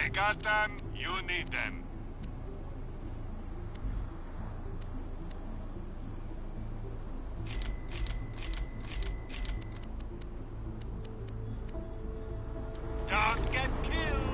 I got them, you need them. Don't get killed!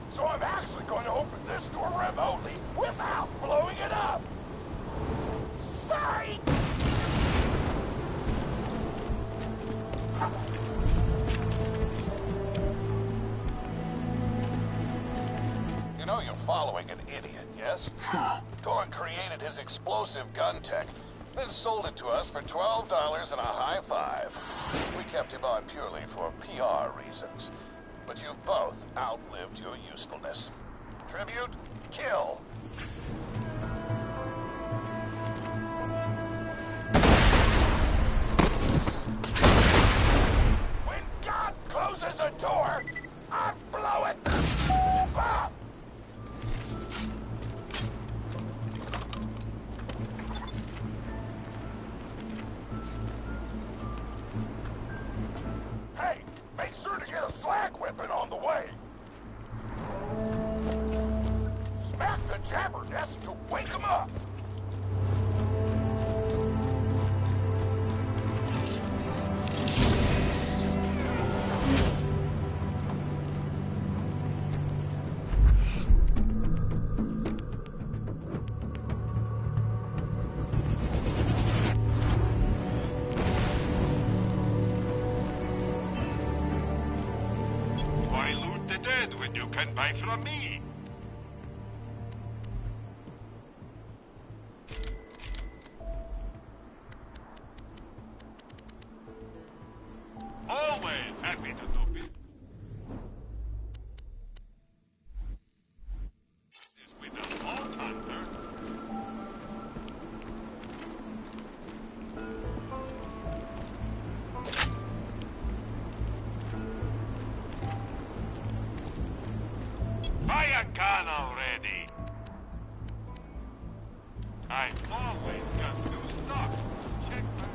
So I'm actually going to open this door remotely without blowing it up! Psych! You know you're following an idiot, yes? Torg created his explosive gun tech, then sold it to us for $12 and a high five. We kept him on purely for PR reasons. But you've both outlived your usefulness. Tribute, kill. When God closes a door, I blow it the f*** up! Hey, make sure to get a slag weapon on the way. Smack the jabberdesk to wake him up. Why loot the dead when you can buy from me? Always happy to do business with a vault hunter. Buy a gun already. I've always got new stock. Check my...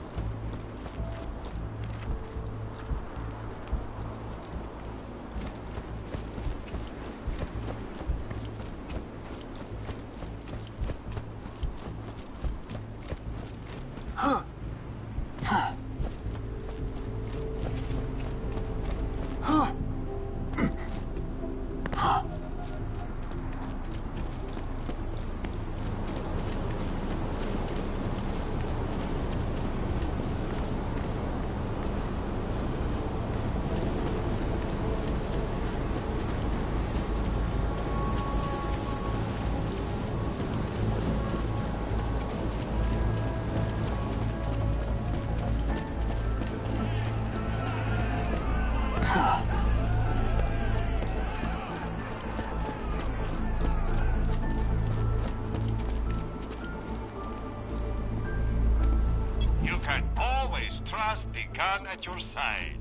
You can always trust the gun at your side.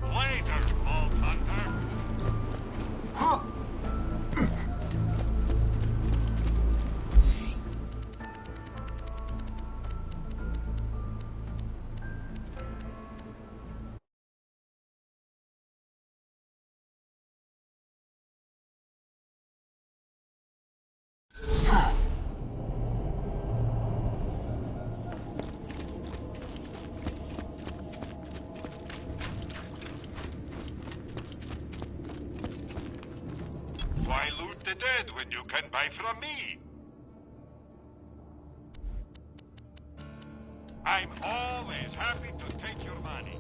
Later, Vault Hunter. Why loot the dead when you can buy from me? I'm always happy to take your money.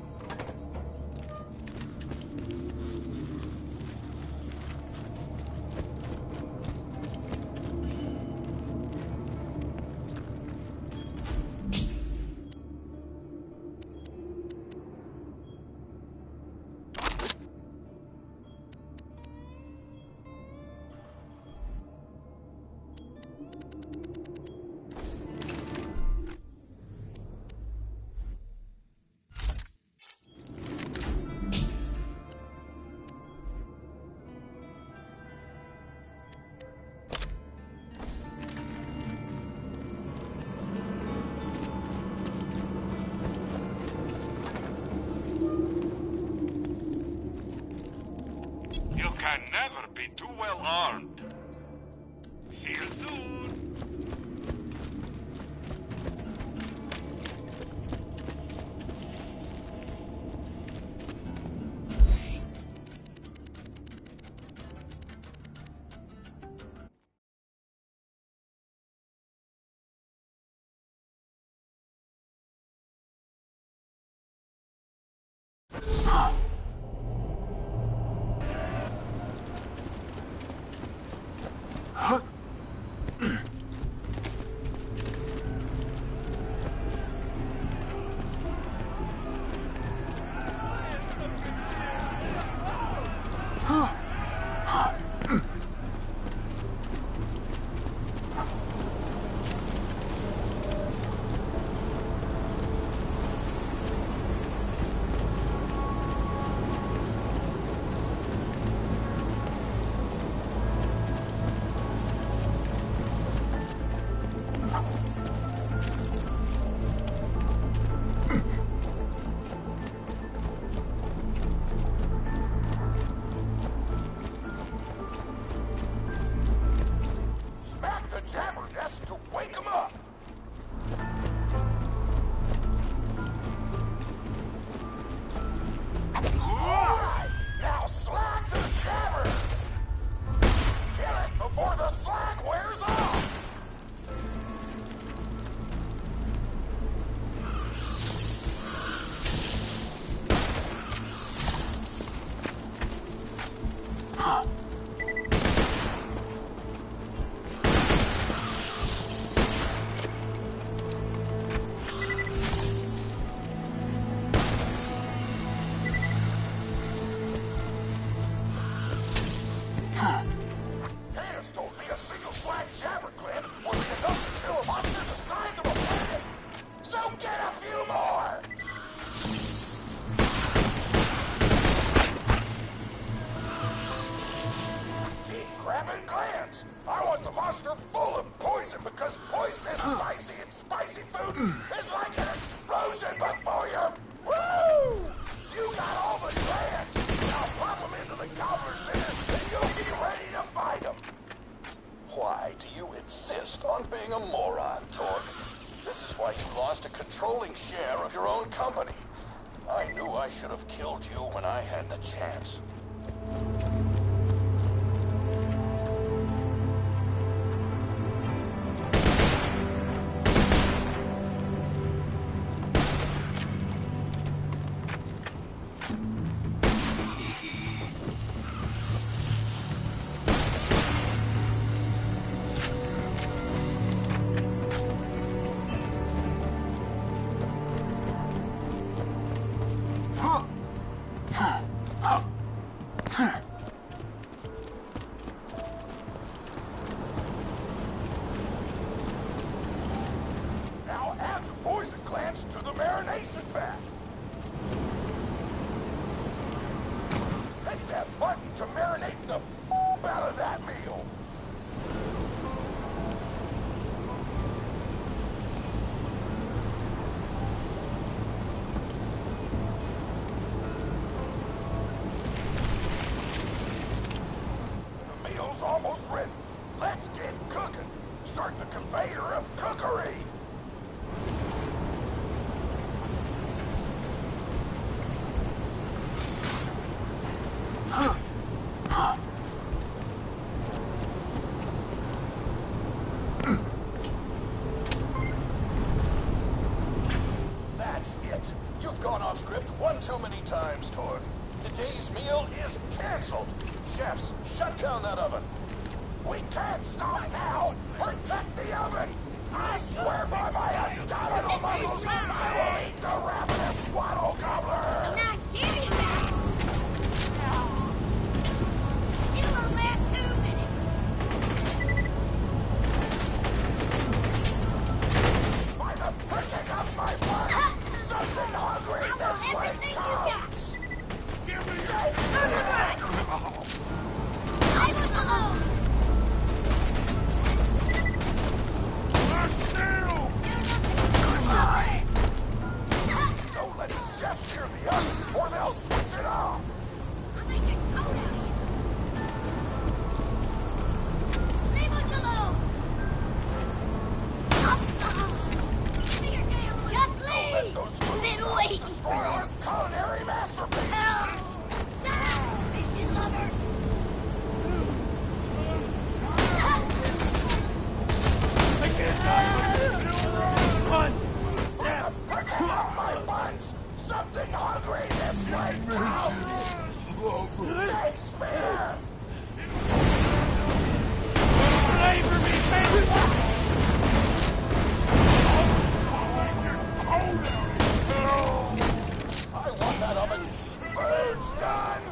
never been too well armed. See you soon. Jabbernest to wake him up! Alright, now slag to the jabber! Kill it before the slag wears off! Told me a single slag jabber clip would be enough to kill a monster the size of a planet. So get a few more! Keep grabbing glands. I want the monster full of poison because poison is spicy and spicy food is like an explosion before you. Woo! You got all the glands. Now pop them into the gobbler's den and you'll be ready to fight them. Why do you insist on being a moron, Torg? This is why you lost a controlling share of your own company. I knew I should have killed you when I had the chance. Now add the poison glands to the marination vat. Hit that button to marinate the out of that meal. The meal's almost ready. Let's get cooking. Start the conveyor of cookery. That's it. You've gone off script one too many times, Torg. Today's meal is canceled. Chefs, shut down that oven. We can't stop now! Protect the oven! I swear by my abdominal muscles, I will eat the ravenous waddle gobbler! So nice kitty back! It'll only last 2 minutes. By the pricking of my butt, something hungry this way comes! Right. I was alone! Don't let the chefs near the Shakespeare! Flavor me, baby! I want that oven. Food's done!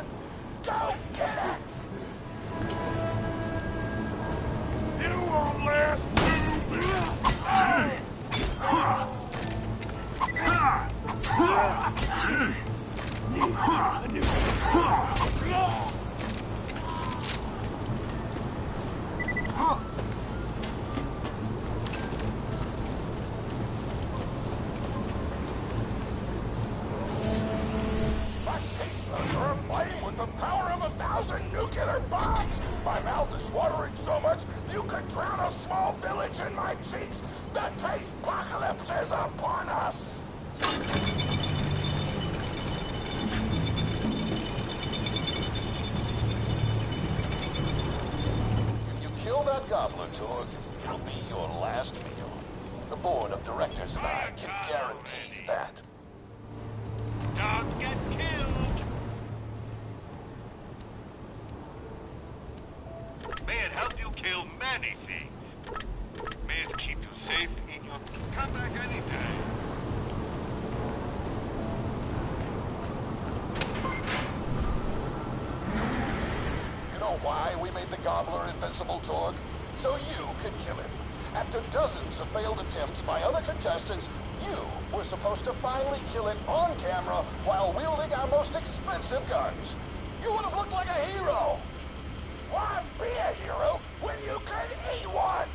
Go get it! You won't last 2 minutes! My taste buds are aflame with the power of 1,000 nuclear bombs! My mouth is watering so much you could drown a small village in my cheeks! The taste apocalypse is upon us! If you kill that gobbler, Torg, it'll be your last meal. The board of directors and I can guarantee that. Don't get killed! May it help you kill many things. May it keep you safe in your... Come back anytime. You know why we made the gobbler invincible, Torg? So you could kill him. After dozens of failed attempts by other contestants, you were supposed to finally kill it on camera while wielding our most expensive guns. You would have looked like a hero. Why be a hero when you could eat one?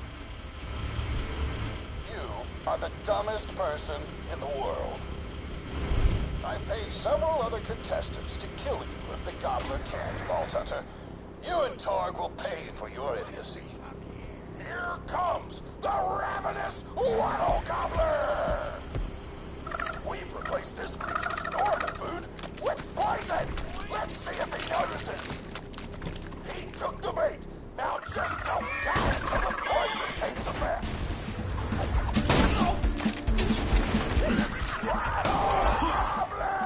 You are the dumbest person in the world. I paid several other contestants to kill you if the gobbler can, Vault Hunter. You and Torg will pay for your idiocy. Here comes the ravenous Waddle Gobbler! We've replaced this creature's normal food with poison! Let's see if he notices! He took the bait! Now just don't die until the poison takes effect! Waddle Gobbler!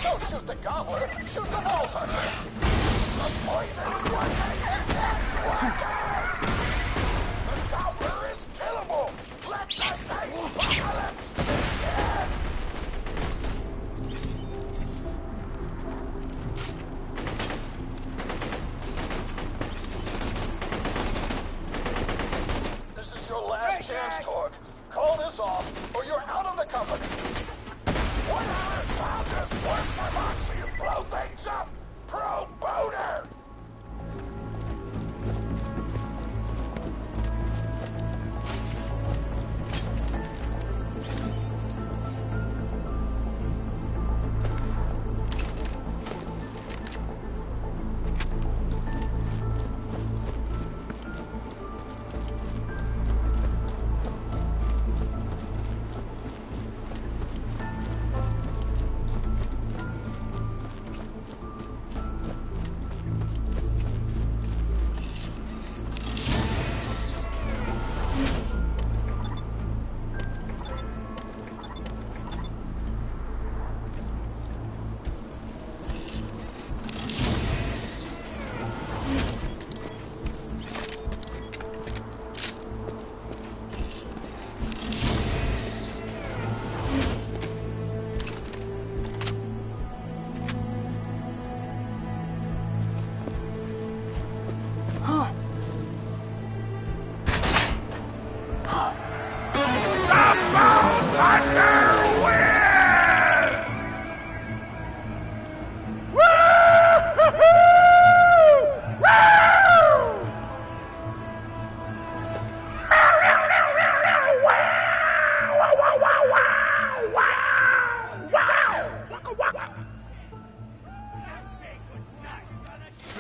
Don't shoot the gobbler, shoot the Vault Hunter! The poison's working! It's working! The gobbler is killable! Let the taste apocalypse begin! This is your last chance, Torg. Call this off, or you're out of the company! Whatever! I'll just work my moxie and blow things up! Pro boner!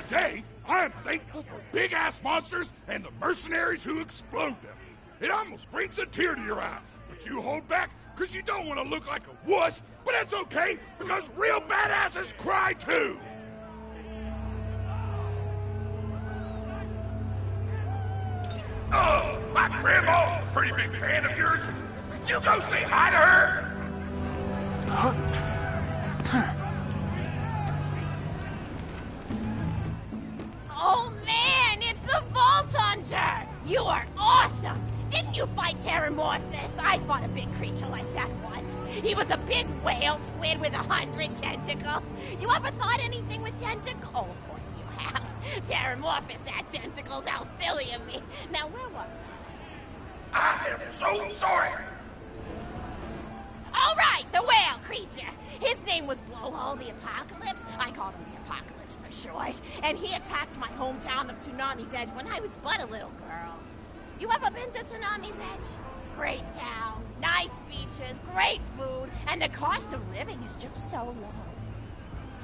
Today, I'm thankful for big-ass monsters and the mercenaries who explode them. It almost brings a tear to your eye, but you hold back because you don't want to look like a wuss, but it's okay because real badasses cry too. Grandma's a pretty big fan of yours. Could you go say hi to her? Oh man, it's the Vault Hunter! You are awesome! Didn't you fight Terramorphous? I fought a big creature like that once. He was a big whale squid with 100 tentacles. You ever thought anything with tentacles? Oh, of course you have. Terramorphous had tentacles. How silly of me. Now, where was I? I am so sorry. All right, the whale creature. His name was Blowhole the Apocalypse. I called him the Apocalypse for short. And he attacked my hometown of Tsunami's Edge when I was but a little girl. You ever been to Tsunami's Edge? Great town, nice beaches, great food, and the cost of living is just so low.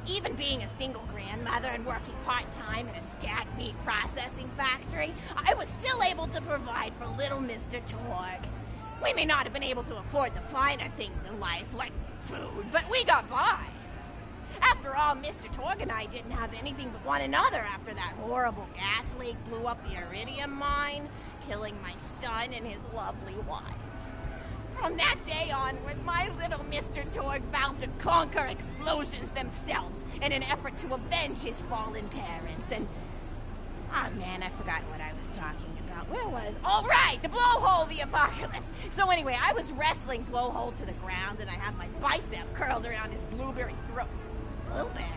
Even being a single grandmother and working part-time in a scat meat processing factory, I was still able to provide for little Mr. Torg. We may not have been able to afford the finer things in life, like food, but we got by. After all, Mr. Torg and I didn't have anything but one another after that horrible gas leak blew up the iridium mine, killing my son and his lovely wife. From that day onward, my little Mr. Torg vowed to conquer explosions themselves in an effort to avenge his fallen parents, and... oh man, I forgot what I was talking about. Where was... oh right, the Blowhole the Apocalypse! So anyway, I was wrestling Blowhole to the ground, and I had my bicep curled around his blueberry throat. Blueberry?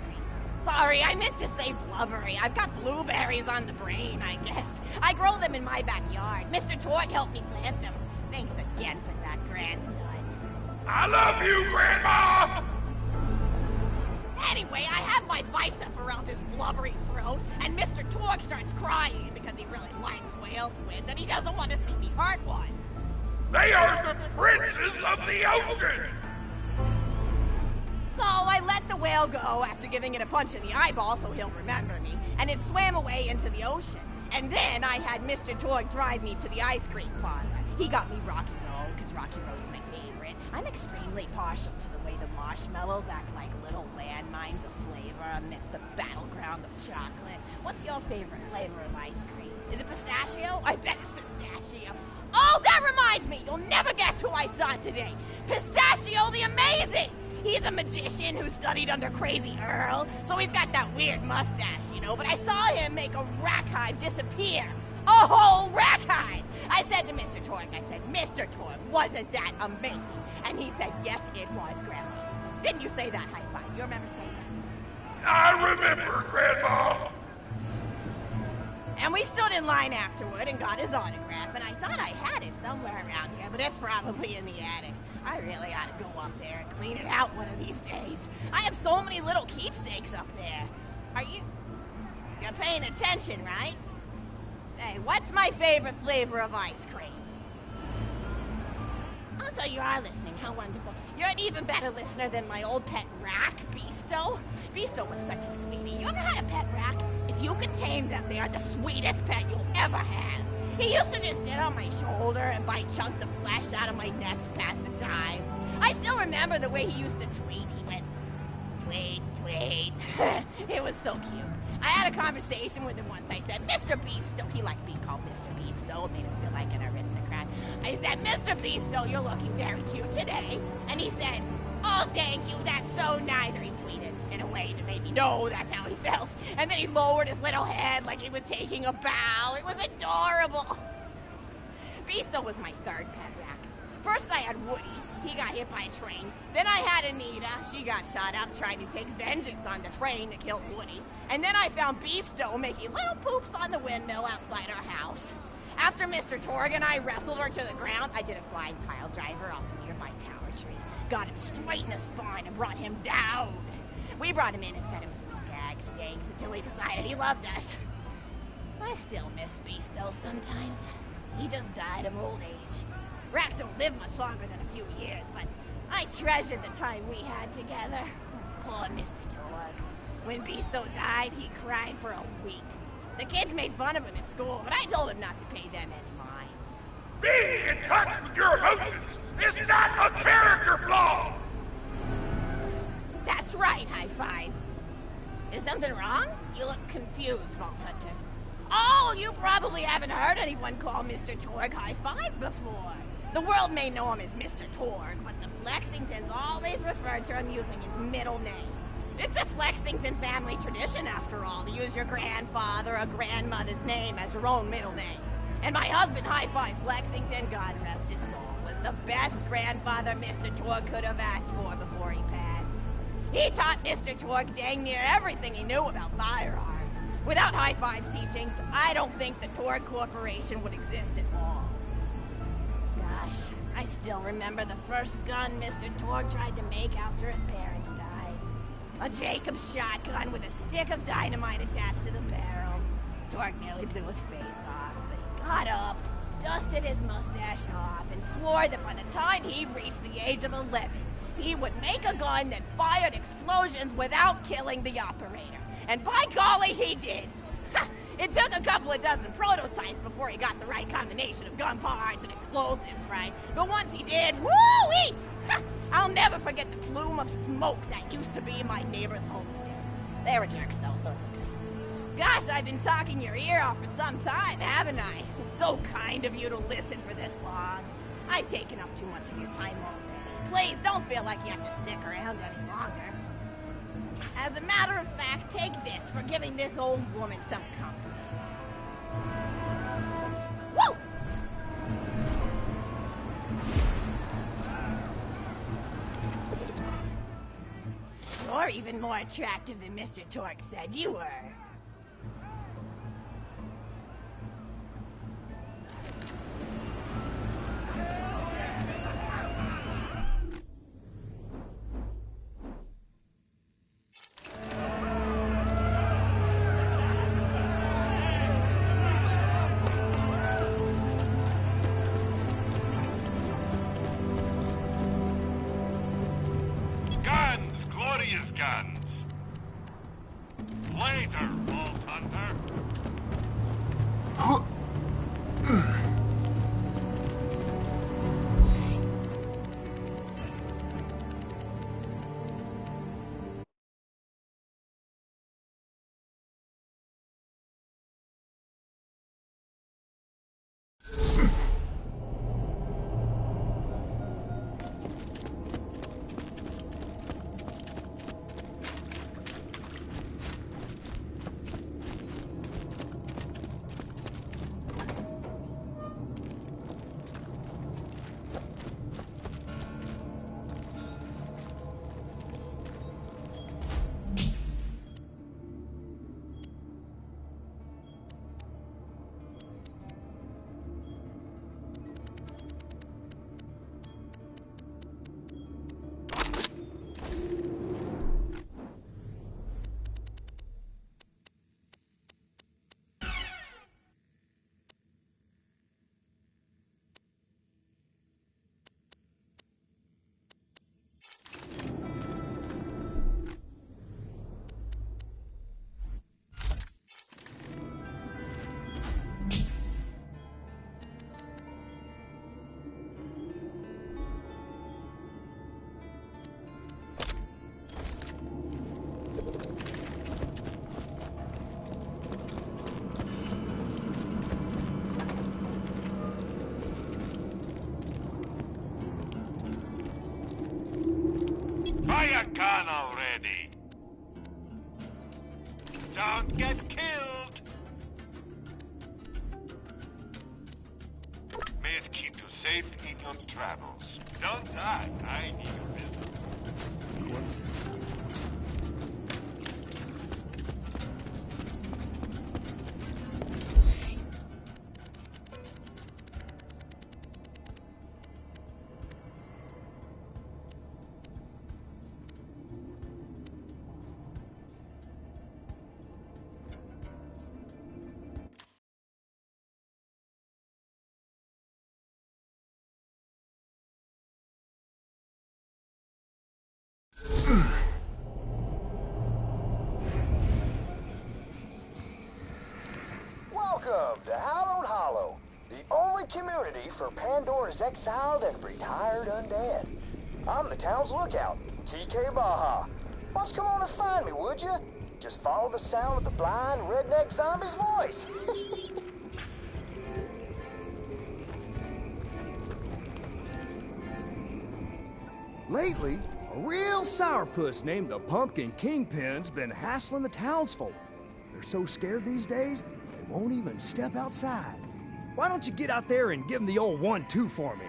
Sorry, I meant to say blubbery. I've got blueberries on the brain, I guess. I grow them in my backyard. Mr. Torg helped me plant them. Thanks again for that, grandson. I love you, Grandma! Anyway, I have my bicep around his blubbery throat, and Mr. Torg starts crying because he really likes whale squids, and he doesn't want to see me hurt one. They are the princes of the ocean! So I let the whale go after giving it a punch in the eyeball so he'll remember me, and it swam away into the ocean. And then I had Mr. Torg drive me to the ice cream parlor. He got me Rocky Road, because Rocky Road's my favorite. I'm extremely partial to the way the marshmallows act like little landmines of flavor amidst the battleground of chocolate. What's your favorite flavor of ice cream? Is it pistachio? I bet it's pistachio. Oh, that reminds me! You'll never guess who I saw today! Pistachio the Amazing! He's a magician who studied under Crazy Earl, so he's got that weird mustache, you know, but I saw him make a rack hive disappear. A whole rack hive! I said to Mr. Torg, Mr. Torg, wasn't that amazing? And he said, yes, it was, Grandma. Didn't you say that, high five? You remember saying that? I remember, Grandma! And we stood in line afterward and got his autograph, and I thought I had it somewhere around here, but it's probably in the attic. I really ought to go up there and clean it out one of these days. I have so many little keepsakes up there. You're paying attention, right? Say, what's my favorite flavor of ice cream? Oh, so you are listening. How wonderful. You're an even better listener than my old pet rack, Beasto. Beasto was such a sweetie. You ever had a pet rack? If you can tame them, they are the sweetest pet you'll ever have. He used to just sit on my shoulder and bite chunks of flesh out of my neck to pass the time. I still remember the way he used to tweet. He went, tweet, tweet. It was so cute. I had a conversation with him once. I said, Mr. Beasto. He liked being called Mr. Beasto. It made him feel like an aristocrat. I said, Mr. Beasto, you're looking very cute today. And he said, oh, thank you. That's so nice. Or he tweeted in a way that made me know that's how he felt. And then he lowered his little head like he was taking a bow. It was adorable. Beasto was my third pet rack. First I had Woody. He got hit by a train. Then I had Anita. She got shot up trying to take vengeance on the train that killed Woody. And then I found Beasto making little poops on the windmill outside our house. After Mr. Torg and I wrestled her to the ground, I did a flying pile driver off a nearby tower tree. Got him straight in the spine and brought him down. We brought him in and fed him some skag steaks until he decided he loved us. I still miss Beasto sometimes. He just died of old age. Racks don't live much longer than a few years, but I treasured the time we had together. Poor Mr. Torg. When Beasto died, he cried for a week. The kids made fun of him at school, but I told him not to pay them any mind. Being in touch with your emotions is not a character flaw! That's right, high five. Is something wrong? You look confused, Vault Hunter. Oh, you probably haven't heard anyone call Mr. Torg High Five before. The world may know him as Mr. Torg, but the Flexingtons always refer to him using his middle name. It's a Flexington family tradition, after all, to use your grandfather or grandmother's name as your own middle name. And my husband, High Five Flexington, God rest his soul, was the best grandfather Mr. Torg could have asked for before he passed. He taught Mr. Torg dang near everything he knew about firearms. Without High Five's teachings, I don't think the Torg Corporation would exist at all. Gosh, I still remember the first gun Mr. Torg tried to make after his parents died. A Jacobs shotgun with a stick of dynamite attached to the barrel. Torg nearly blew his face off, but he got up, dusted his mustache off, and swore that by the time he reached the age of 11, he would make a gun that fired explosions without killing the operator. And by golly, he did! It took a couple of dozen prototypes before he got the right combination of gun parts and explosives, right? But once he did, woo-wee! I'll never forget the plume of smoke that used to be my neighbor's homestead. They were jerks, though, so it's okay. Gosh, I've been talking your ear off for some time, haven't I? It's so kind of you to listen for this long. I've taken up too much of your time already. Please, don't feel like you have to stick around any longer. As a matter of fact, take this for giving this old woman some company. Woo! You're even more attractive than Mr. Torg said you were. Guns. Later, Vault Hunter. Buy a gun already. Don't get killed. May it keep you safe in your travels. Don't die. I need your business. Welcome to Hallowed Hollow, the only community for Pandora's exiled and retired undead. I'm the town's lookout, TK Baja. Why don't you come on and find me, would you? Just follow the sound of the blind redneck zombie's voice. Lately, a real sourpuss named the Pumpkin Kingpin's been hassling the townsfolk. They're so scared these days, they won't even step outside. Why don't you get out there and give them the old 1-2 for me?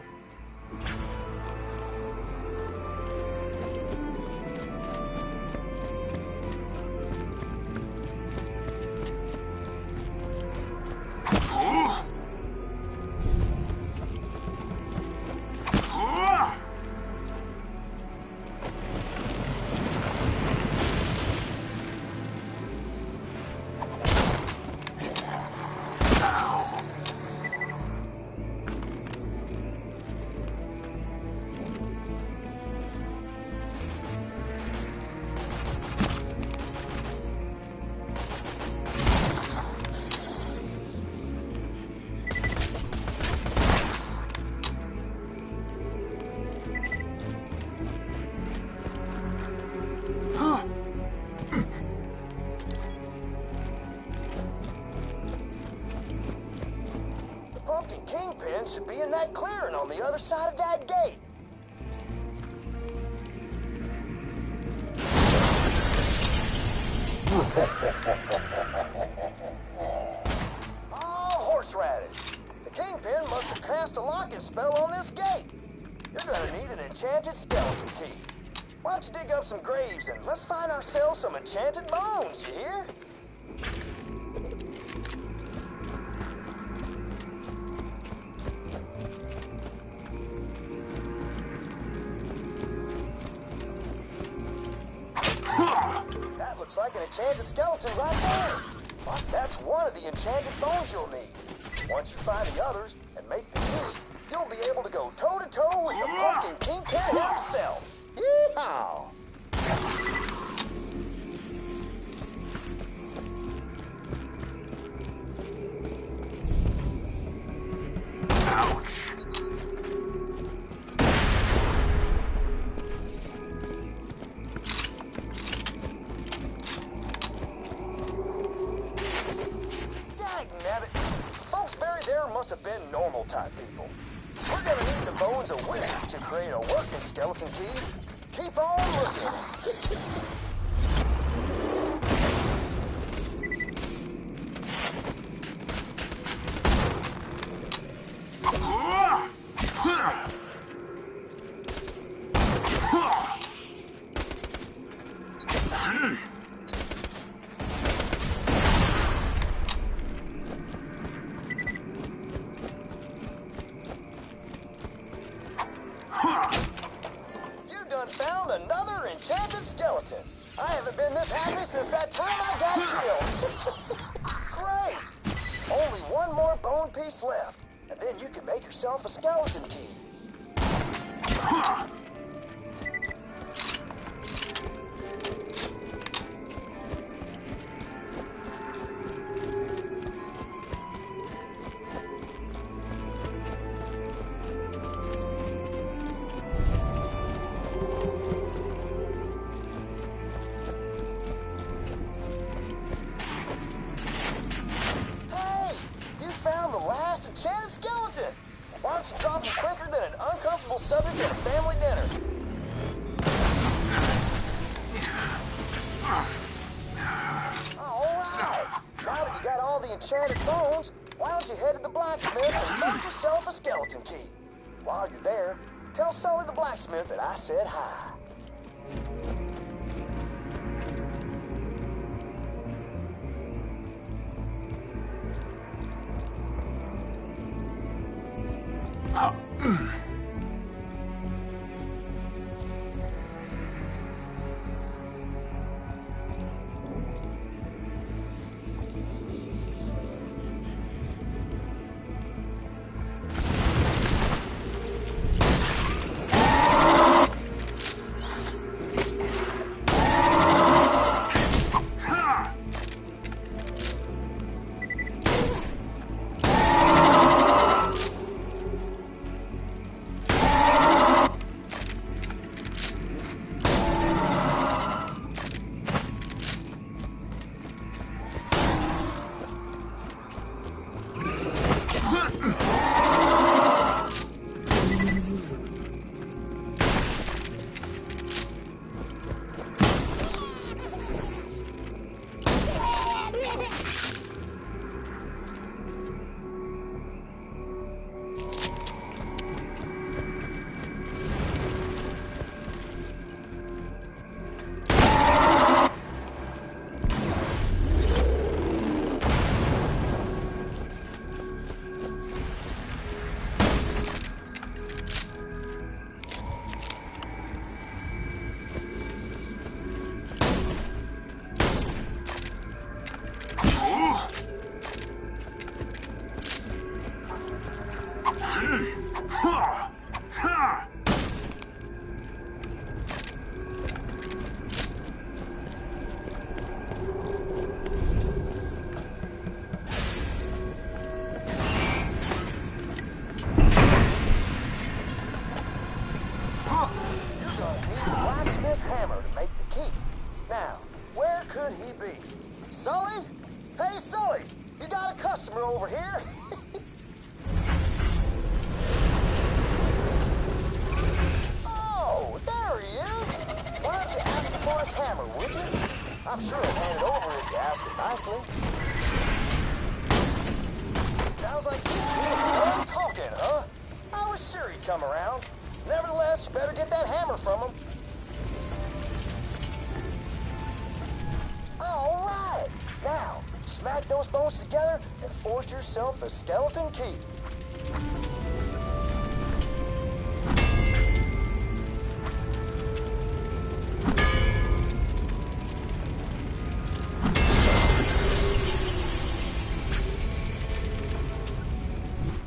Kingpin should be in that clearing on the other side of that gate. Oh, horseradish. The Kingpin must have cast a locking spell on this gate. You're gonna need an enchanted skeleton key. Why don't you dig up some graves and let's find ourselves some enchanted bones, you hear? That looks like an enchanted skeleton right there. Well, that's one of the enchanted bones you'll need. Once you find the others and make the key, you'll be able to go toe-to-toe with the Pumpkin Kingpin himself. Yeehaw! Ouch! Dagnabbit. Folks buried there must have been normal type people. We're gonna need the bones of wizards to create a working skeleton key. Keep on looking. You done found another enchanted skeleton. I haven't been this happy since that time I got killed. Great. Only one more bone piece left, and then you can make yourself a skeleton key. Enchanted skeleton! Why don't you drop him quicker than an uncomfortable subject at a family dinner? Alright! Now that you got all the enchanted bones, why don't you head to the blacksmith's and find yourself a skeleton key? While you're there, tell Sully the blacksmith that I said hi. You got a customer over here. Oh, there he is. Why don't you ask him for his hammer, would you? I'm sure he'll hand it over if you ask him nicely. Sounds like you two are done talking, huh? I was sure he'd come around. Nevertheless, you better get that hammer from him. All right. Now, smack those bones together and forge yourself a skeleton key.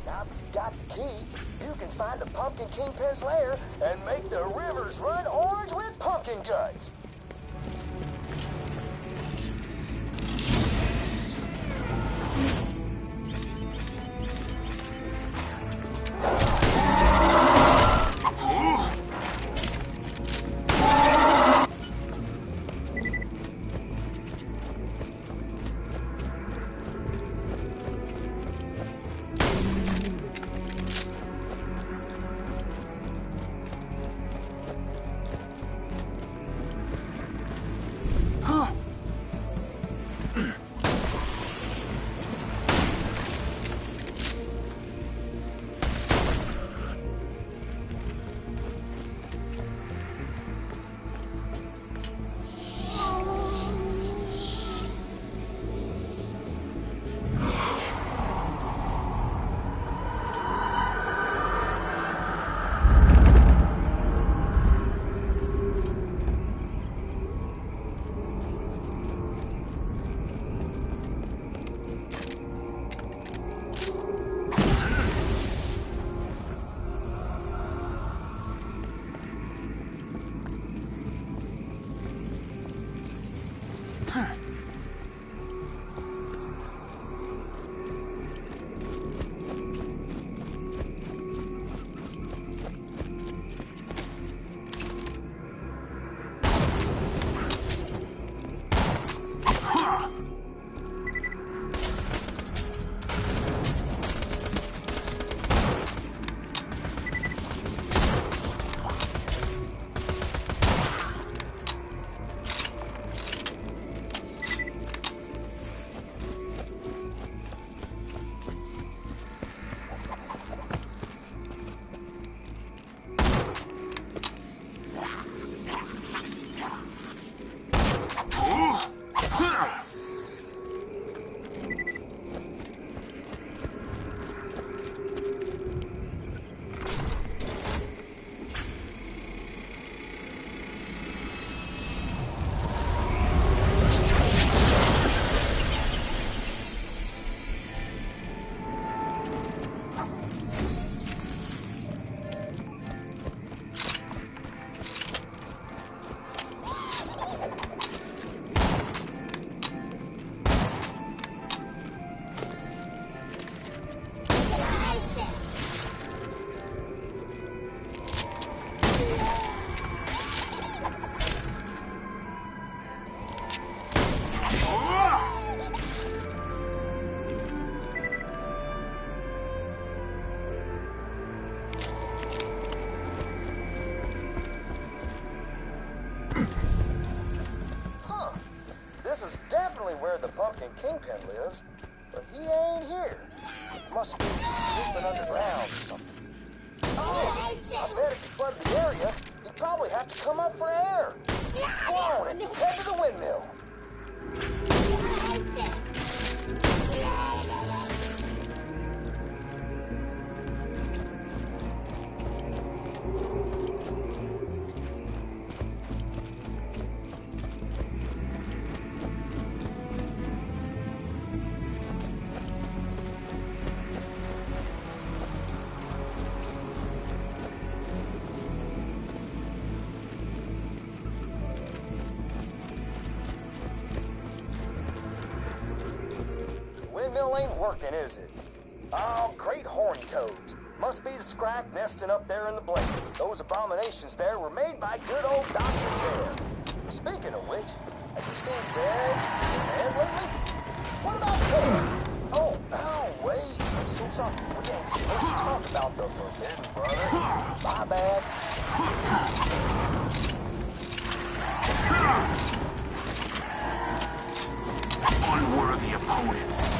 Now that you've got the key, you can find the Pumpkin Kingpin's lair and make the rivers run orange with pumpkin guts. This is definitely where the Pumpkin Kingpin lives, but he ain't here. Must be sleeping underground or something. Oh, I bet if he flooded the area, he'd probably have to come up for air. Go on and head to the windmill. Windmill ain't working, is it? Oh, great horny toads. Must be the scrack nesting up there in the blade. Those abominations there were made by good old Dr. Zed. Speaking of which, have you seen Zed and lately? What about Ted? The Forbidden Brother? My bad. Unworthy opponents.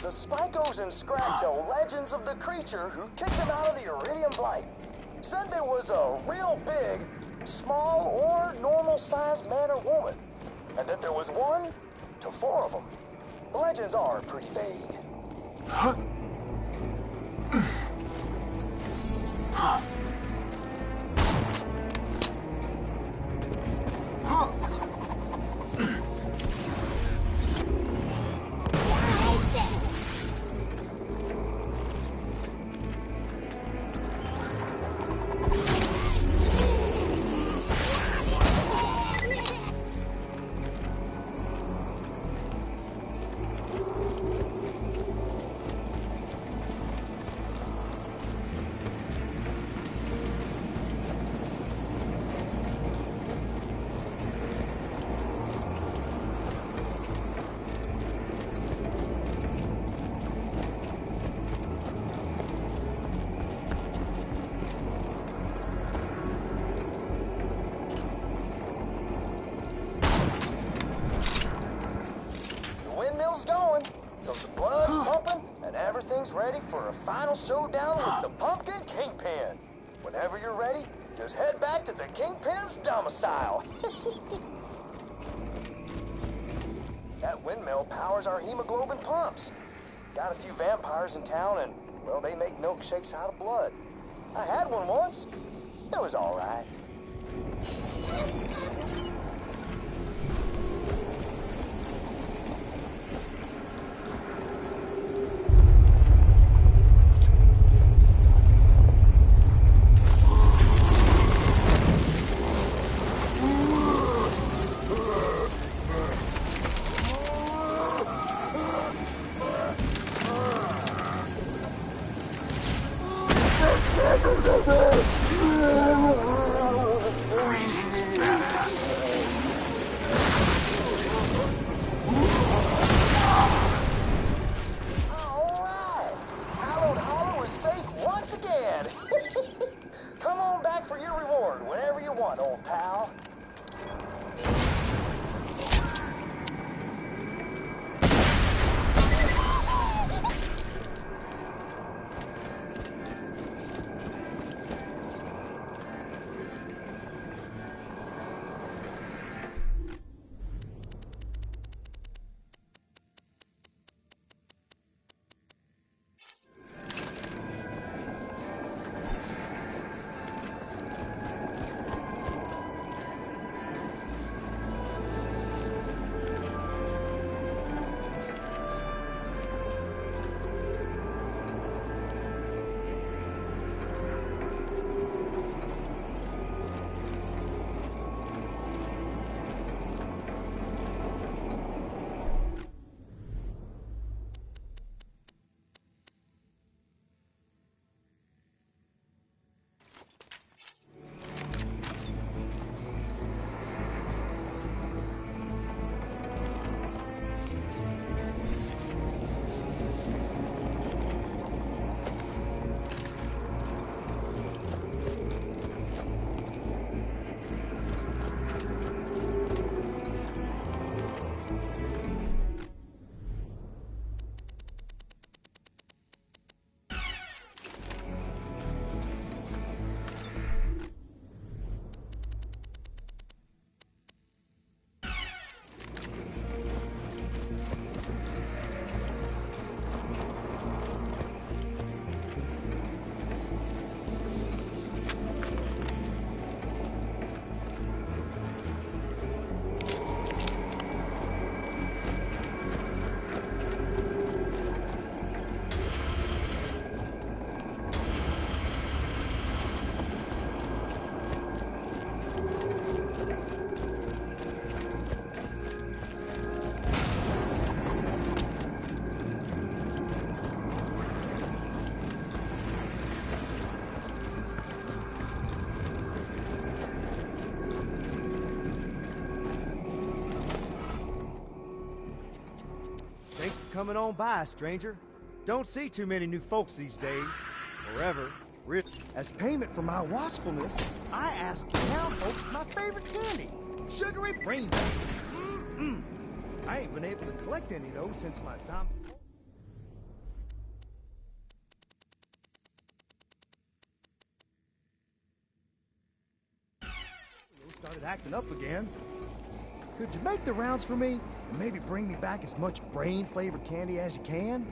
The Spikos and Scrag tell legends of the creature who kicked him out of the Iridium Blight. Said there was a real big, small, or normal-sized man or woman, and that there was 1 to 4 of them. The legends are pretty vague. Going, so the blood's pumping and everything's ready for a final showdown with the Pumpkin Kingpin. Whenever you're ready, just head back to the Kingpin's domicile. That windmill powers our hemoglobin pumps. Got a few vampires in town and, well, they make milkshakes out of blood. I had one once. It was all right. Greetings, badass. All right. Hallowed Hollow is safe once again. Come on back for your reward whenever you want, old pal. coming on by, stranger. Don't see too many new folks these days, or ever. As payment for my watchfulness, I asked the town folks my favorite candy, sugary brain bag. I ain't been able to collect any though since my zombie started acting up again. Could you make the rounds for me and maybe bring me back as much brain-flavored candy as you can?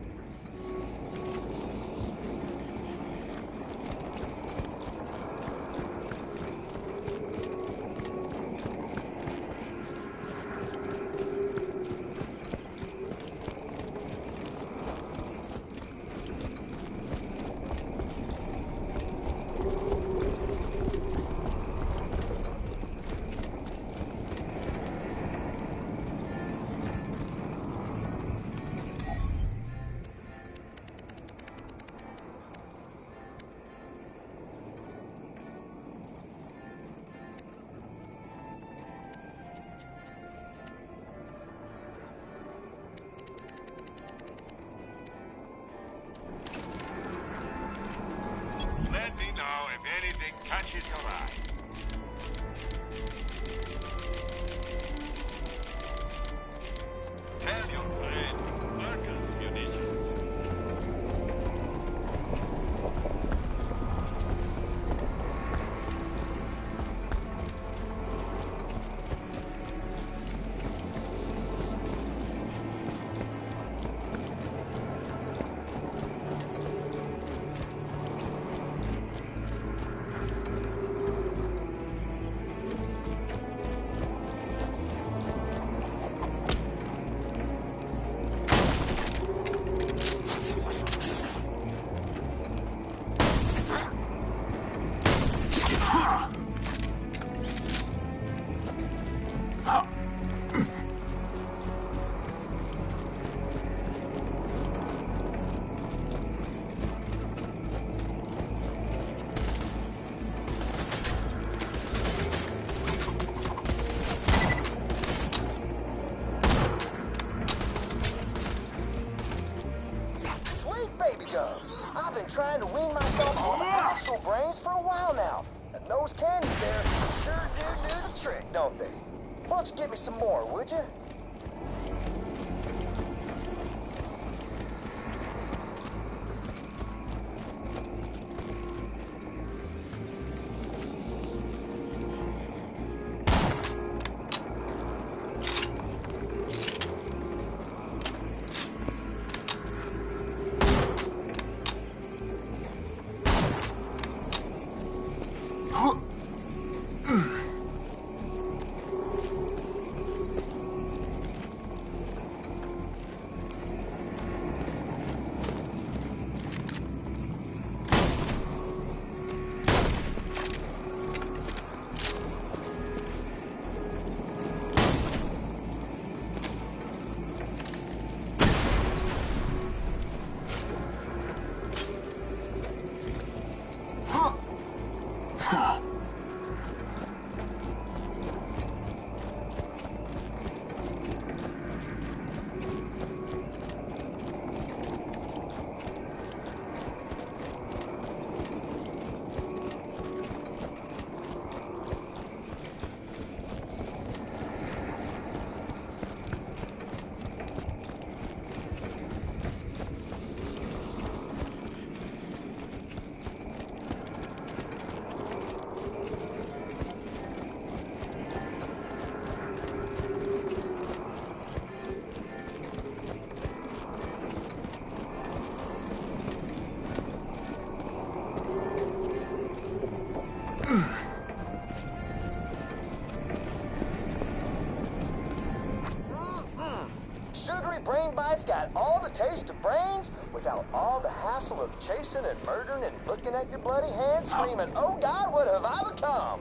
Let me know if anything catches your eye. Tell your friend, Marcus Munitions. I've been trying to wean myself off actual brains for a while now. And those candies there sure do the trick, don't they? Why don't you get me some more, would you? Sugary brain bites got all the taste of brains without all the hassle of chasing and murdering and looking at your bloody hands screaming, "Oh God, what have I become?"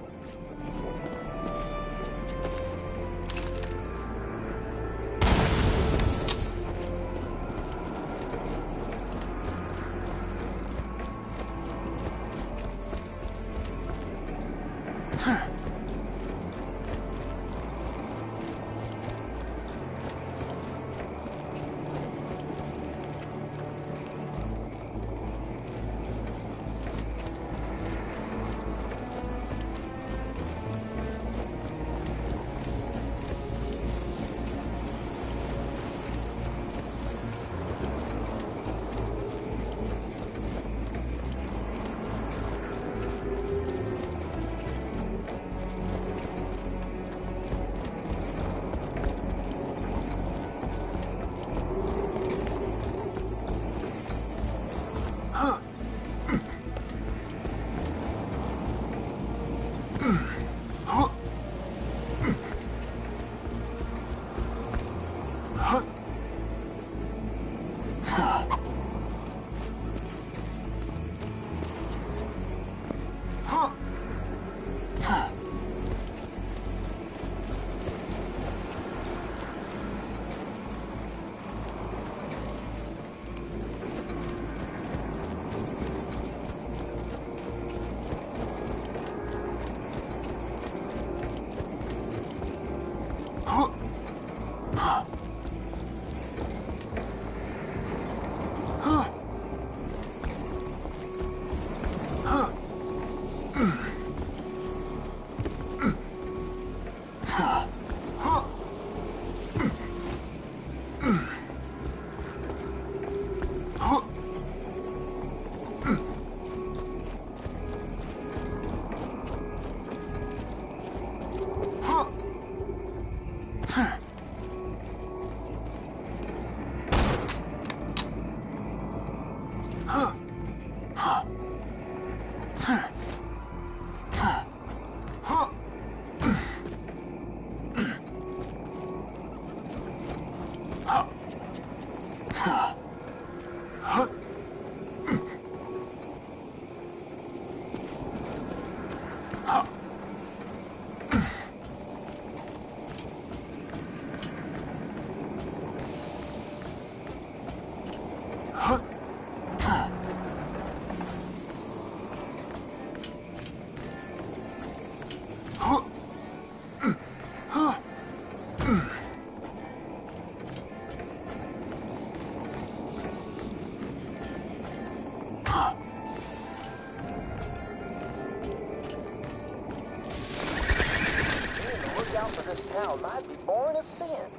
Town might be born a sin,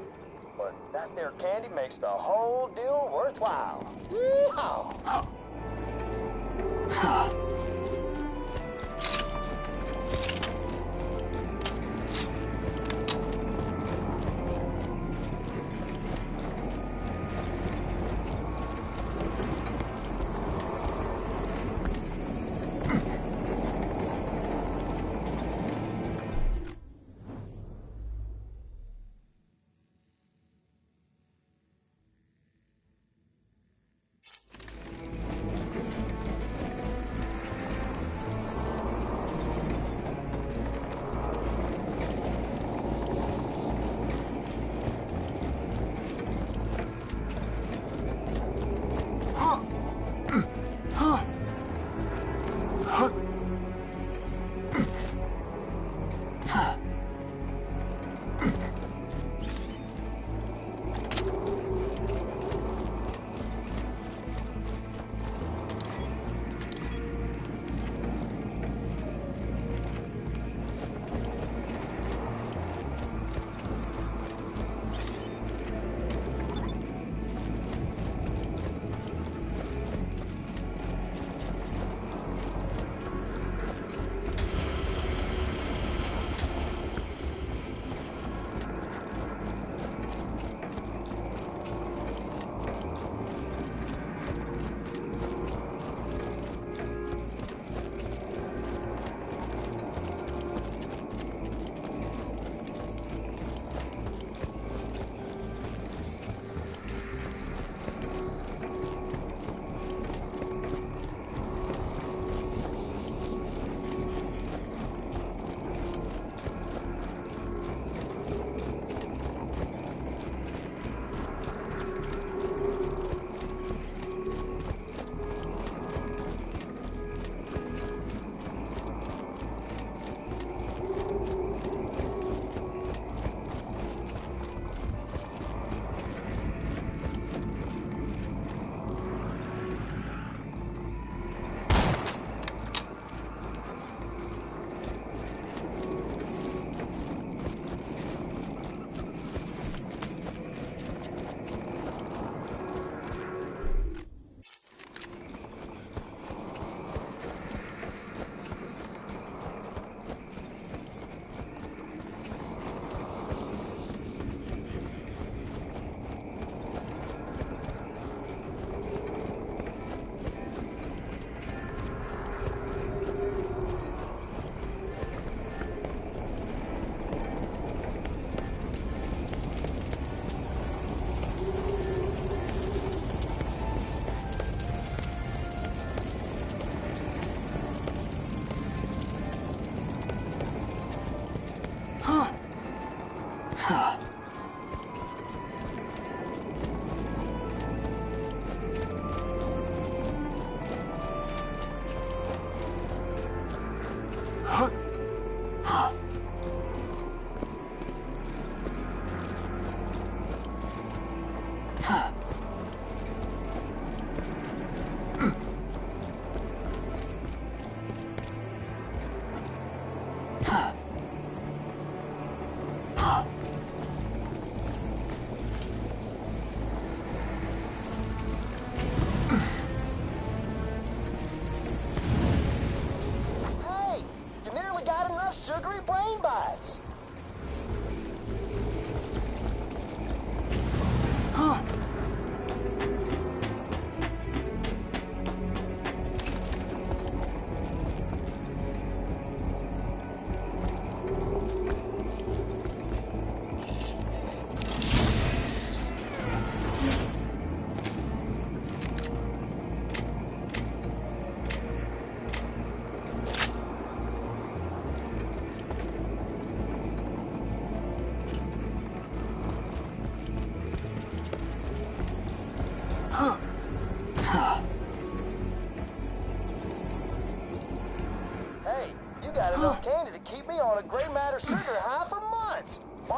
but that there candy makes the whole deal worthwhile. Yeehaw!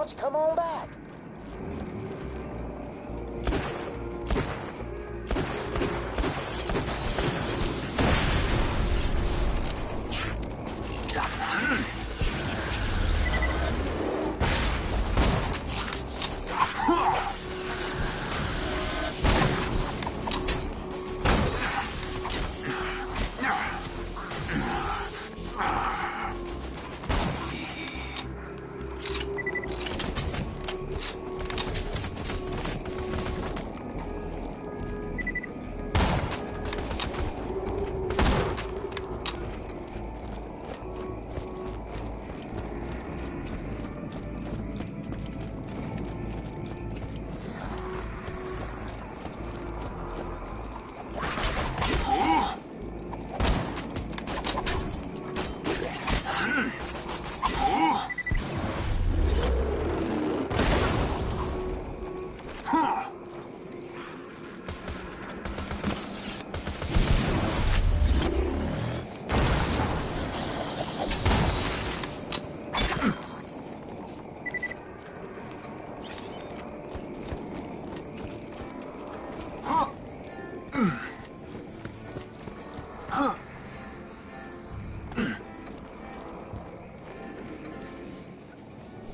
don't you come on back?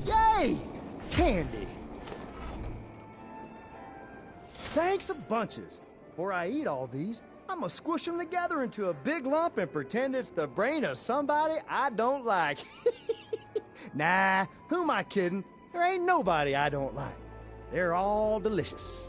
Yay! Candy! Thanks a bunches. Before I eat all these, I'm gonna squish them together into a big lump and pretend it's the brain of somebody I don't like. Nah, who am I kidding? There ain't nobody I don't like. They're all delicious.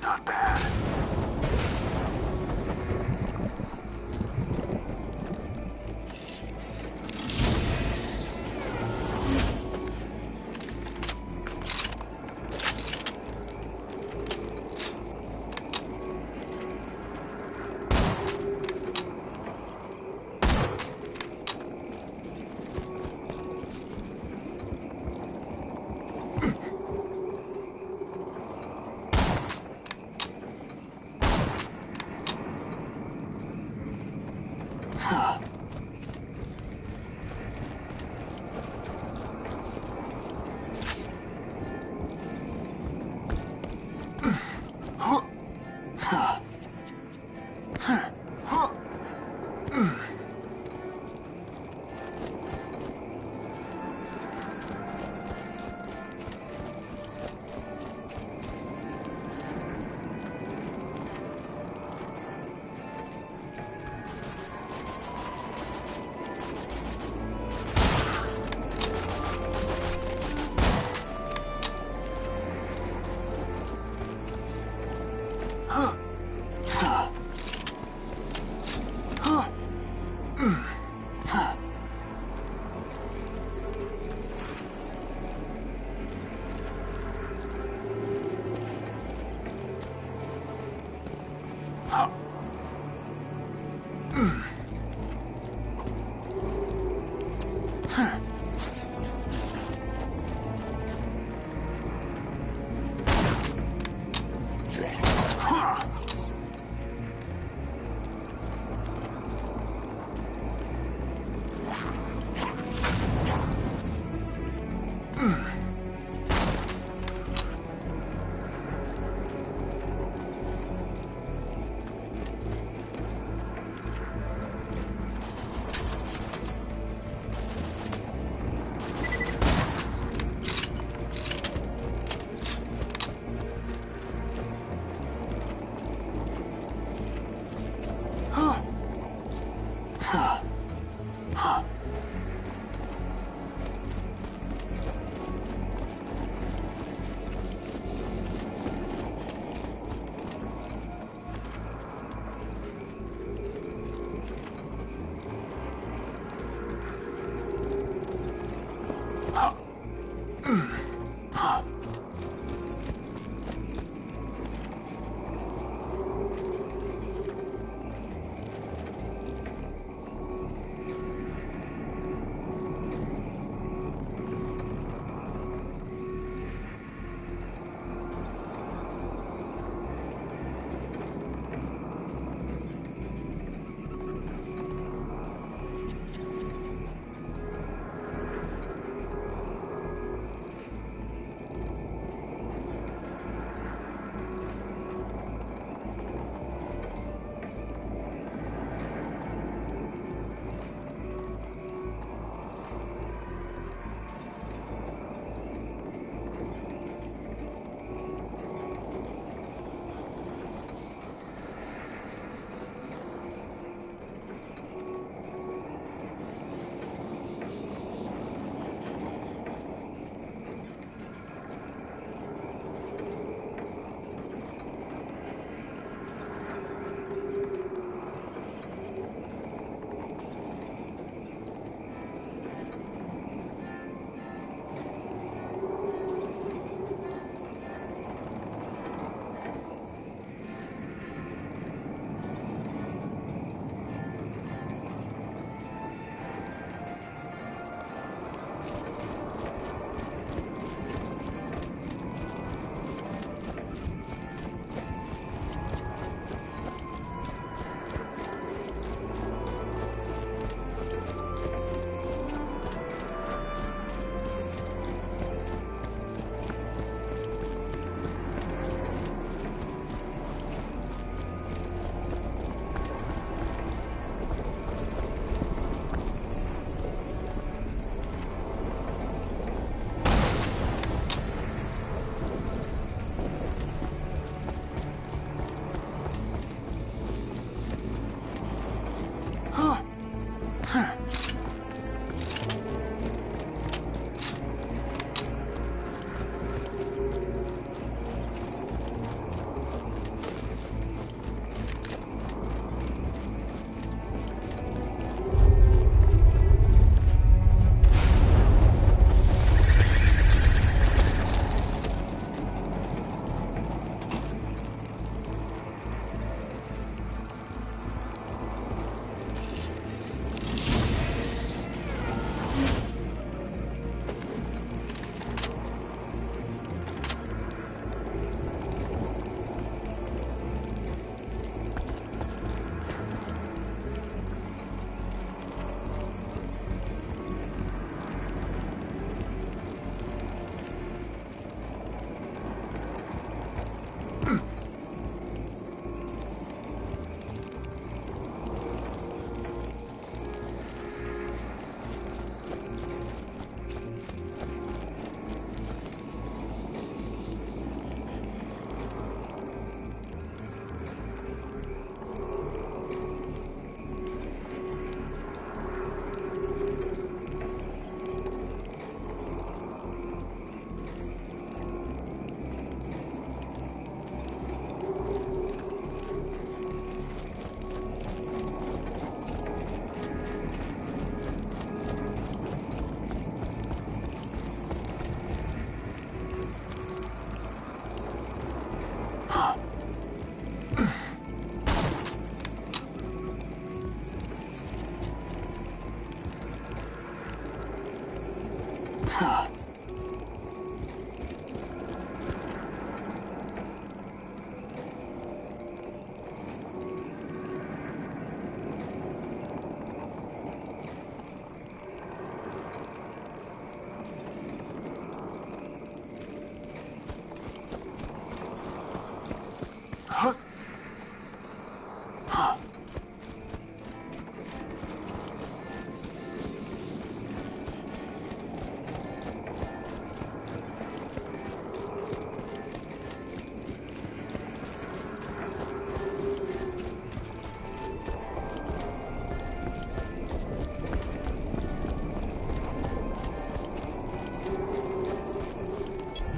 Not bad.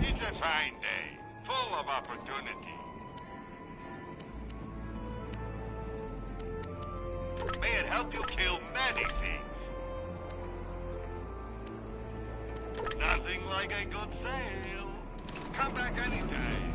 It's a fine day, full of opportunity. May it help you kill many things. Nothing like a good sale. Come back anytime.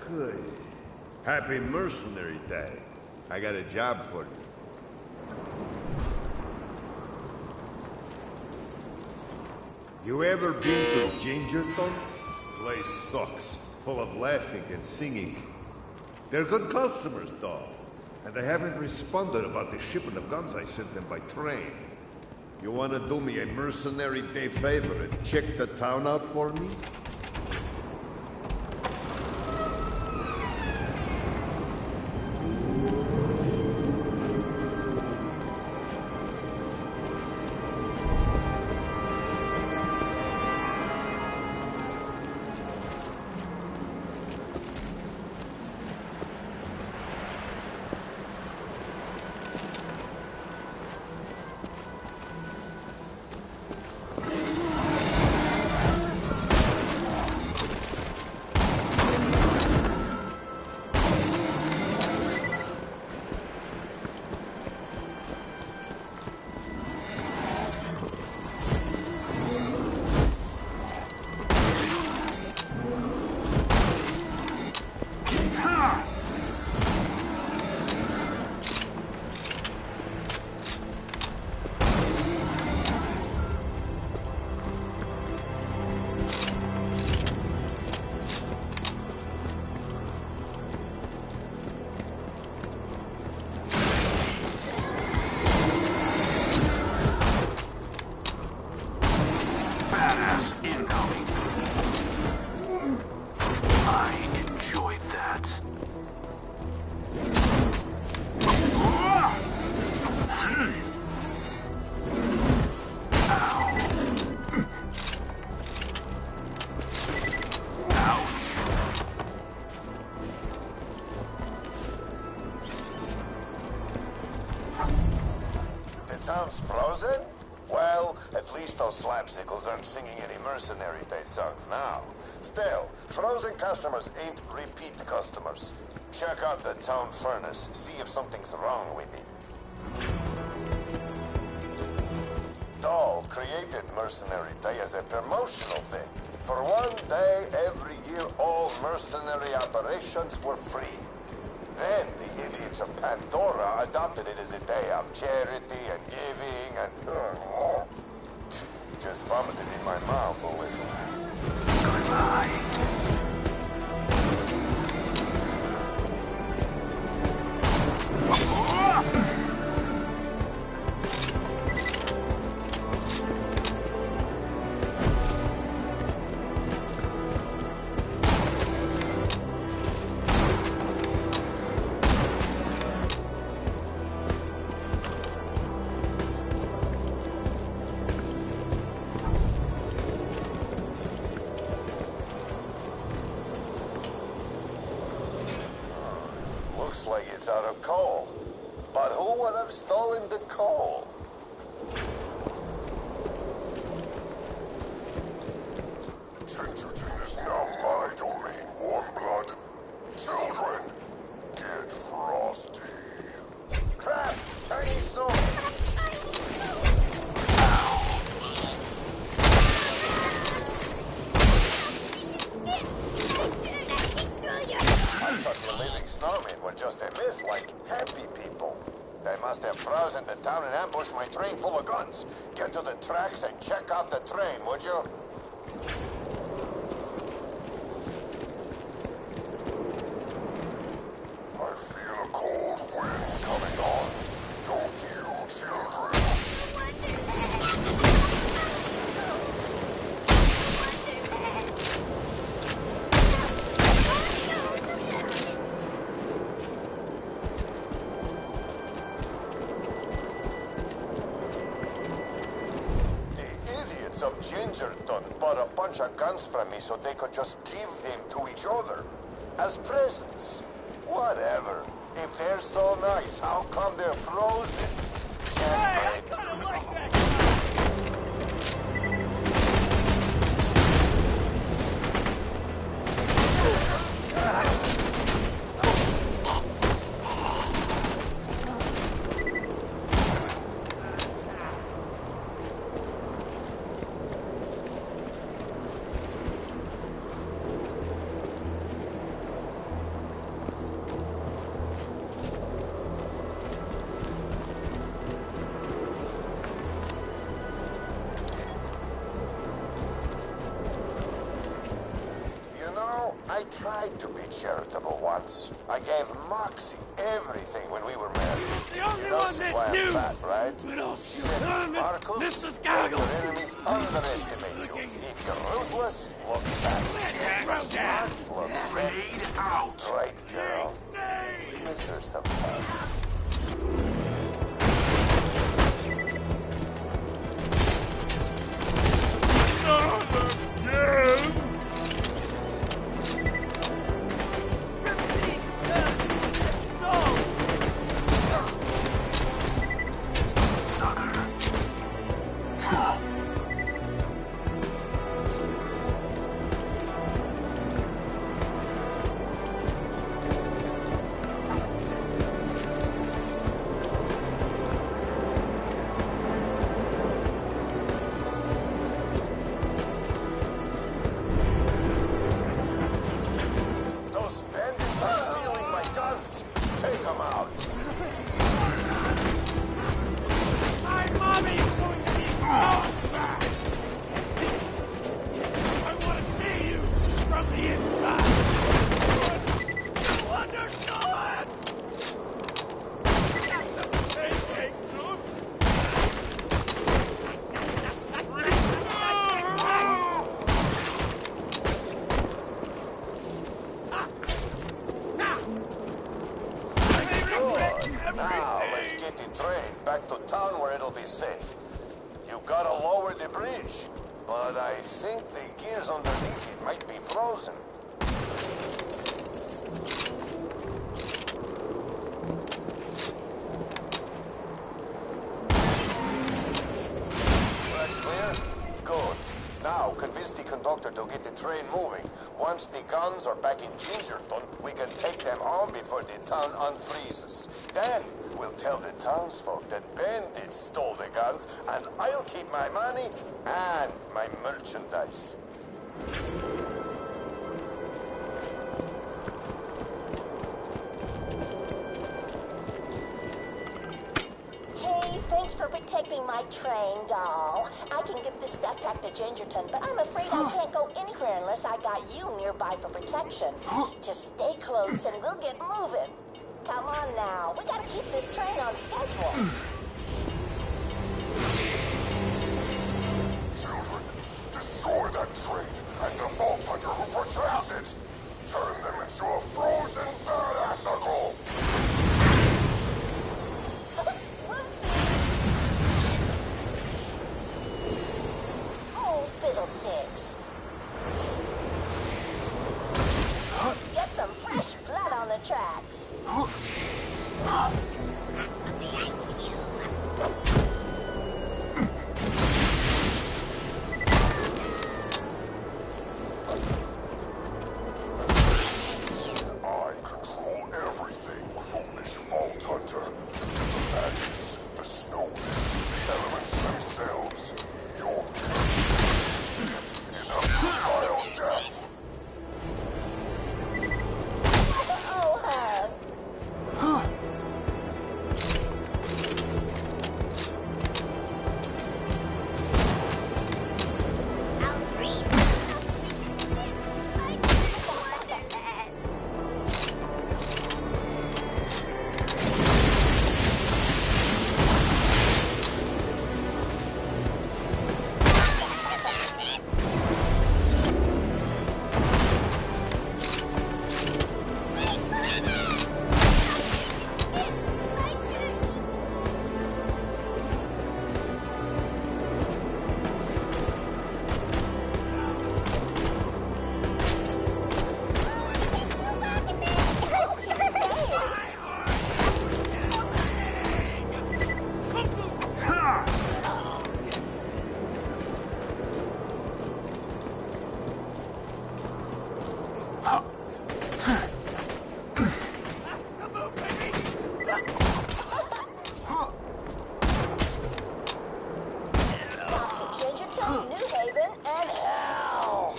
Good. Happy Mercenary Day. I got a job for you. You ever been to Gingerton? Place sucks. Full of laughing and singing. They're good customers, though. And they haven't responded about the shipment of guns I sent them by train. You wanna do me a Mercenary Day favor and check the town out for me? Town's frozen? Well, at least those slapsickles aren't singing any Mercenary Day songs now. Still, frozen customers ain't repeat customers. Check out the town furnace, see if something's wrong with it. Dahl created Mercenary Day as a promotional thing. For one day every year, all mercenary operations were free. Then the idiots of Pandora adopted it as a day of charity and giving and... Just vomited in my mouth a little. Goodbye. Looks like it's out of coal. But who would have stolen the coal? Gingerton is now my domain, warm blood. Children, get frosty. Crap! Tiny snow! I thought the living snowmen were just a myth like happy people. They must have frozen the town and ambushed my train full of guns. Get to the tracks and check out the train, would you? I feel a cold wind coming on. Don't you, children? Of Gingerton bought a bunch of guns from me so they could just give them to each other. As presents. Whatever. If they're so nice, how come they're frozen? I tried to be charitable once. I gave Moxie everything when we were married. The only one that knew! Fat, right? But also, She said, Marcus, Mr. your Scoggles! enemies underestimate you. If you're ruthless, look fat. Smart, look sexy. Great girl. Miss her sometimes. Take them out. My mommy is going to be so back. I want to see you from the inside. Understood. Got some pancakes, huh? Now, let's get the train back to town where it'll be safe. You gotta lower the bridge, but I think the gears underneath it might be frozen. That's clear? Good. Now, convince the conductor to get the train moving. Once the guns are back in Gingerton, we can take them on before the town unfreezes. Then, we'll tell the townsfolk that bandits stole the guns, and I'll keep my money and my merchandise. Hey, thanks for for protecting my train, doll. I can get this stuff back to Gingerton, but I'm afraid I can't go anywhere unless I got you nearby for protection. Just stay close and we'll get moving. Come on now. We gotta keep this train on schedule. Children, destroy that train and the Vault Hunter who protects it. Turn them into a frozen badassicle. Oh, fiddlesticks. Let's get some fresh blood on the tracks. I control everything, foolish Vault Hunter. The bandits, the snowmen, the elements themselves. Your mission is a futile death. Oh, hun. I'll freeze. Like Wonderland. Stops at Gingerton, New Haven, and hell.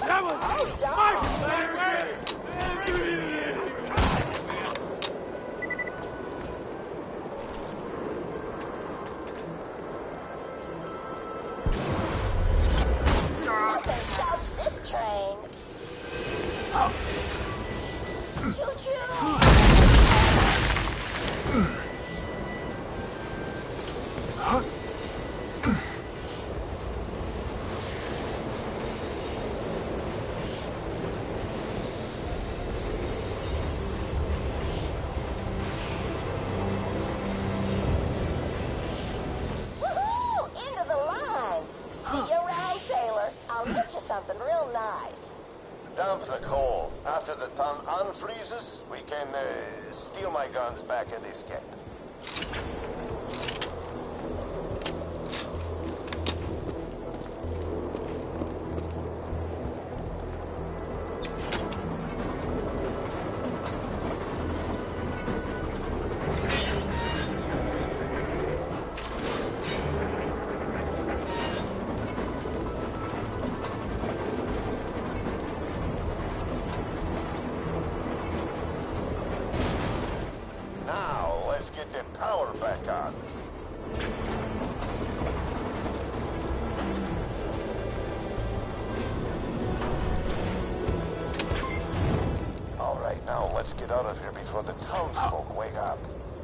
That was Nothing stops this train. Choo-choo! Woohoo! Into the line. See you around, sailor. I'll get you something real nice. Dump the coal. After the ton unfreezes, we can steal my guns back and escape. Now, let's get the power back on. All right, now let's get out of here before the townsfolk wake up.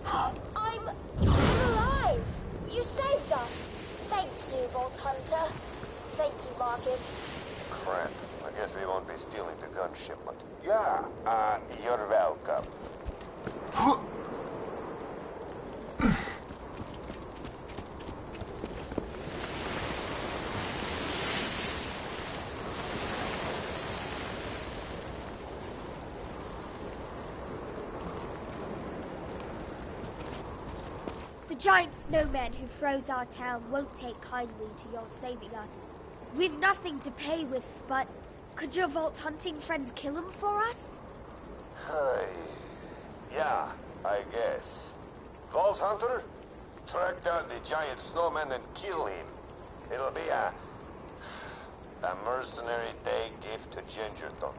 I'm alive. You saved us. Thank you, Vault Hunter. Thank you, Marcus. Crap. I guess we won't be stealing the gun shipment. Yeah, you're welcome. giant snowman who froze our town won't take kindly to your saving us. We've nothing to pay with, but could your vault hunting friend kill him for us? Yeah, I guess. Vault Hunter? Track down the giant snowman and kill him. It'll be a mercenary day gift to Gingerton.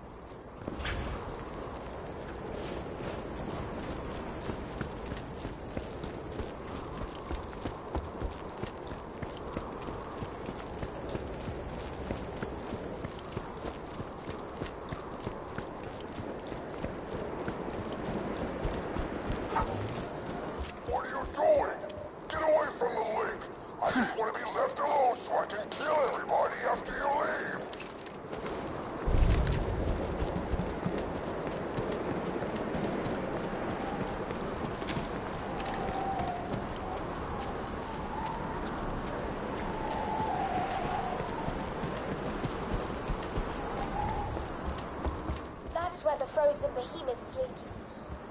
What are you doing? Get away from the lake! I just want to be left alone so I can kill everybody after you leave! That's where the frozen behemoth sleeps.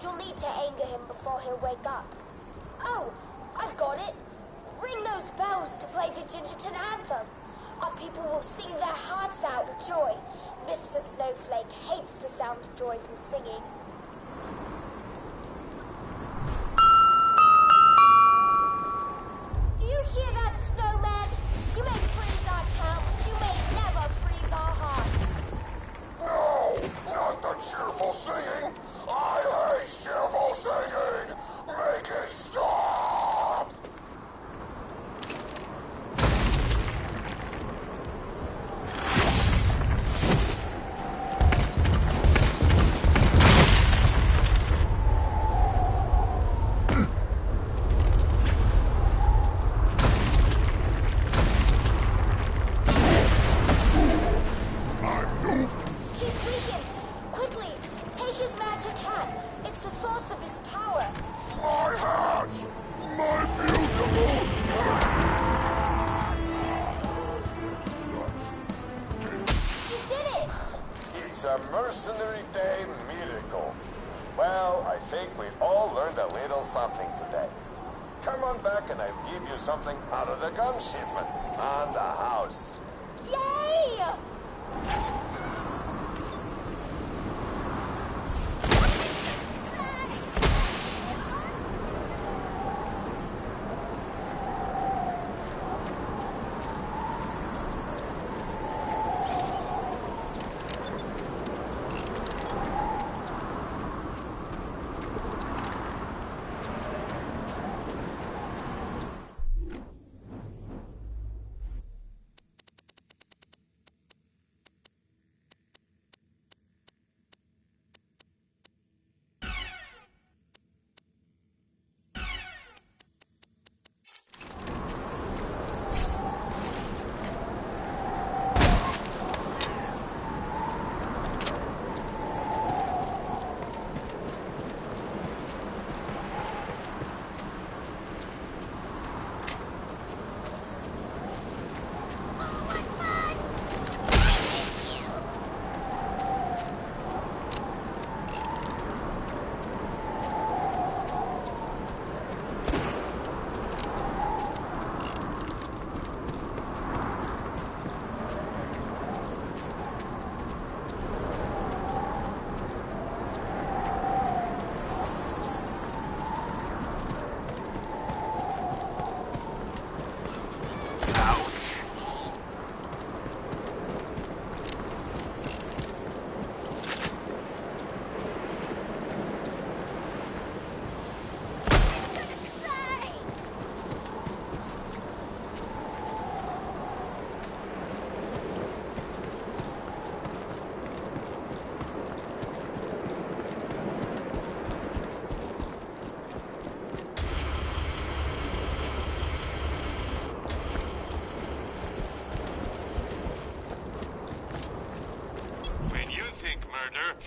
You'll need to anger him before he'll wake up. Oh, I've got it. Ring those bells to play the Gingerton anthem. Our people will sing their hearts out with joy. Mr. Snowflake hates the sound of joyful singing. Do you hear that, snowman? You may freeze our town, but you may never freeze our hearts. No! Not the cheerful singing! I hate cheerful singing! Make it stop! He's weakened. Quickly, take his magic hat. It's the source of his power. My hat! My beautiful hat! He did it! It's a mercenary day miracle. Well, I think we all learned a little something today. Come on back and I'll give you something out of the gun shipment and the house. Yay!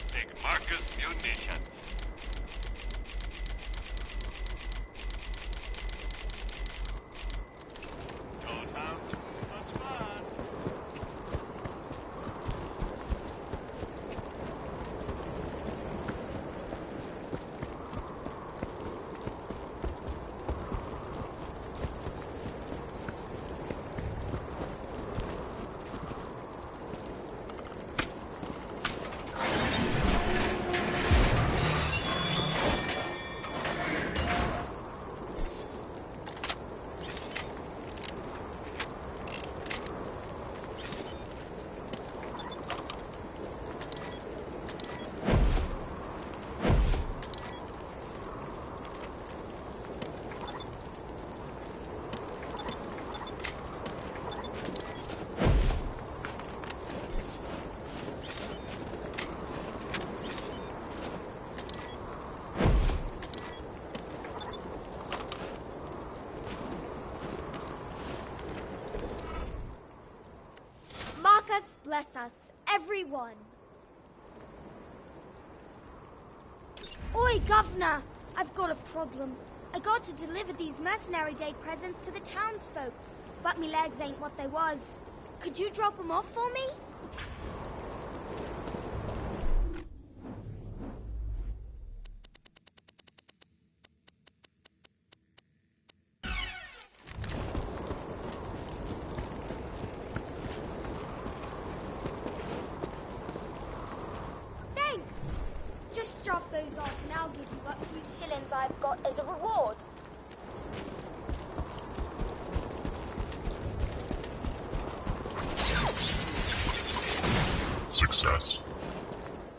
Take Marcus munitions. Toadhound, what's fun? bless us, everyone. Oi, Governor! I've got a problem. I got to deliver these Mercenary Day presents to the townsfolk, but me legs ain't what they was. Could you drop them off for me? Thanks! Just drop those off and I'll give you what few shillings I've got as a reward. Success.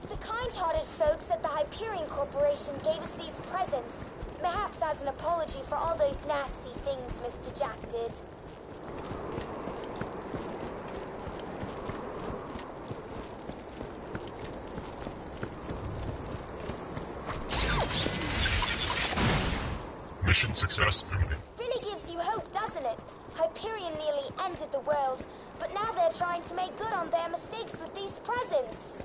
The kind-hearted folks at the Hyperion Corporation gave us these presents. Perhaps as an apology for all those nasty things Mr. Jack did. Mission success imminent. Really gives you hope, doesn't it? Hyperion nearly ended the world, but now they're trying to make good on their mistakes with these presents.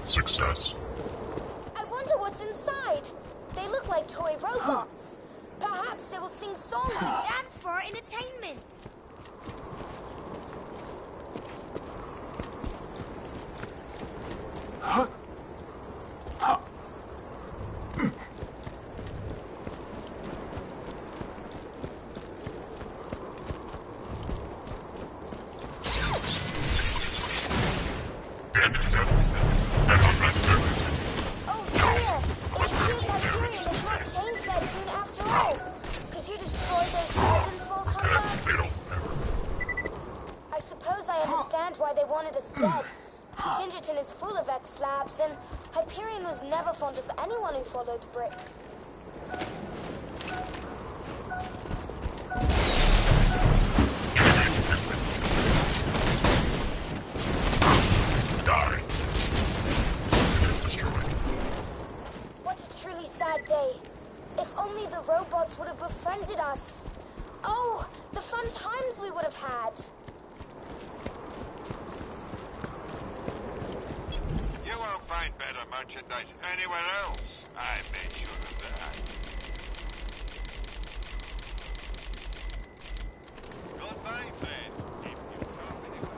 Success. I wonder what's inside. They look like toy robots. Perhaps they will sing songs and dance for our entertainment. Oh dear! It appears Hyperion has not changed their tune after all. Could you destroy those presents, Vault Hunter? I suppose I understand why they wanted us dead. Gingerton is full of X-Labs, and Hyperion was never fond of anyone who followed Brick. Die. Destroyed. What a truly sad day. If only the robots would have befriended us. Oh, the fun times we would have had. You won't find better merchandise anywhere else. I made sure of that. Goodbye, friend. If you come anywhere.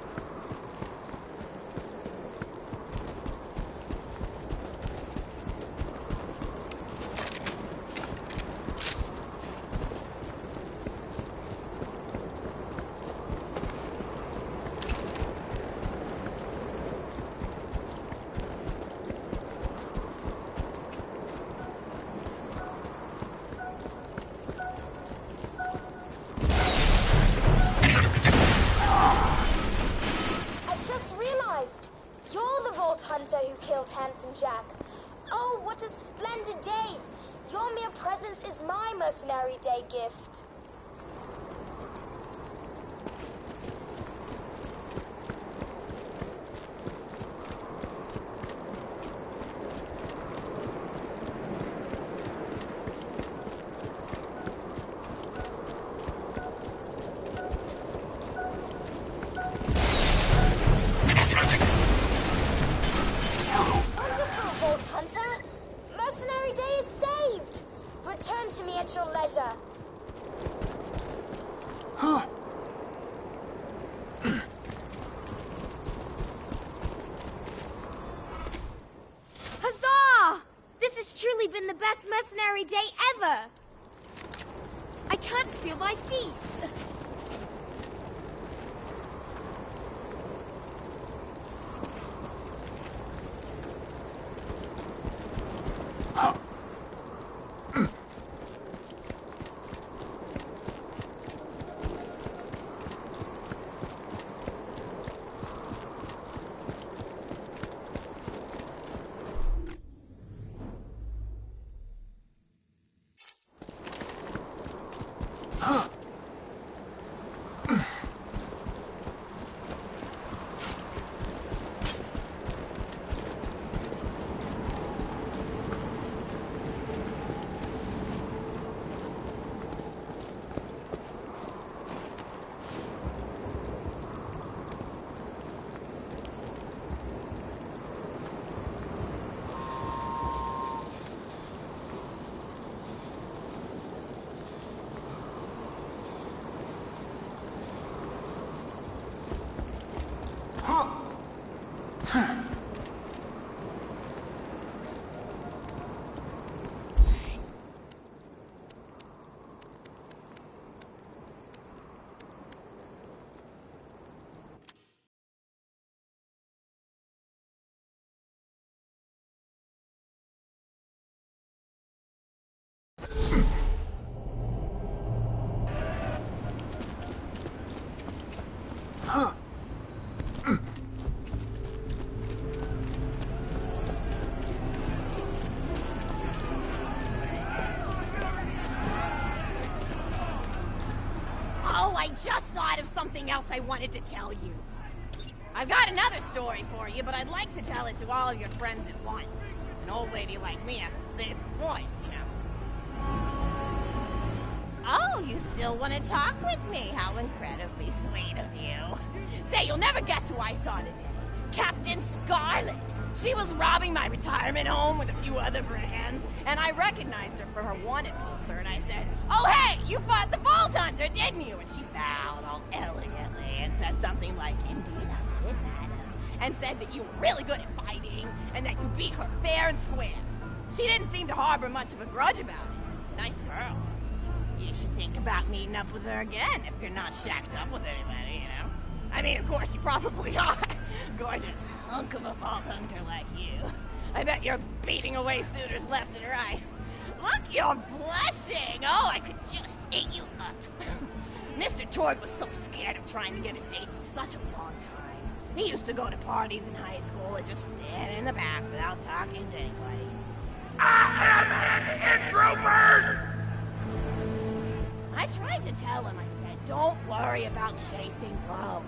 I've just realized. You're the Vault Hunter who killed Handsome Jack. Oh, what a splendid day. Your mere presence is my Mercenary Day gift. Wonderful, Vault Hunter! Mercenary Day is saved! Return to me at your leisure. Huzzah! This has truly been the best Mercenary Day ever! I can't feel my feet. Oh, I just thought of something else I wanted to tell you. I've got another story for you, but I'd like to tell it to all of your friends at once. An old lady like me has to save her voice, you know. Oh, you still want to talk with me? How incredibly sweet of you. Say, you'll never guess who I saw today. Captain Scarlet. She was robbing my retirement home with a few other brands, and I recognized her from her wanted poster, and I said, "Oh, hey, you fought the Vault Hunter, didn't you?" And she bowed all elegantly and said something like, "Indeed, I did, madam," and said that you were really good at fighting, and that you beat her fair and square. She didn't seem to harbor much of a grudge about it. Nice girl. You should think about meeting up with her again if you're not shacked up with anybody, you know? I mean, of course, you probably are. Gorgeous hunk of a Vault Hunter like you. I bet you're beating away suitors left and right. Look, you're blushing. Oh, I could just eat you up. Mr. Torg was so scared of trying to get a date for such a long time. He used to go to parties in high school and just stand in the back without talking to anybody. I am an introvert! I tried to tell him, I said, don't worry about chasing love.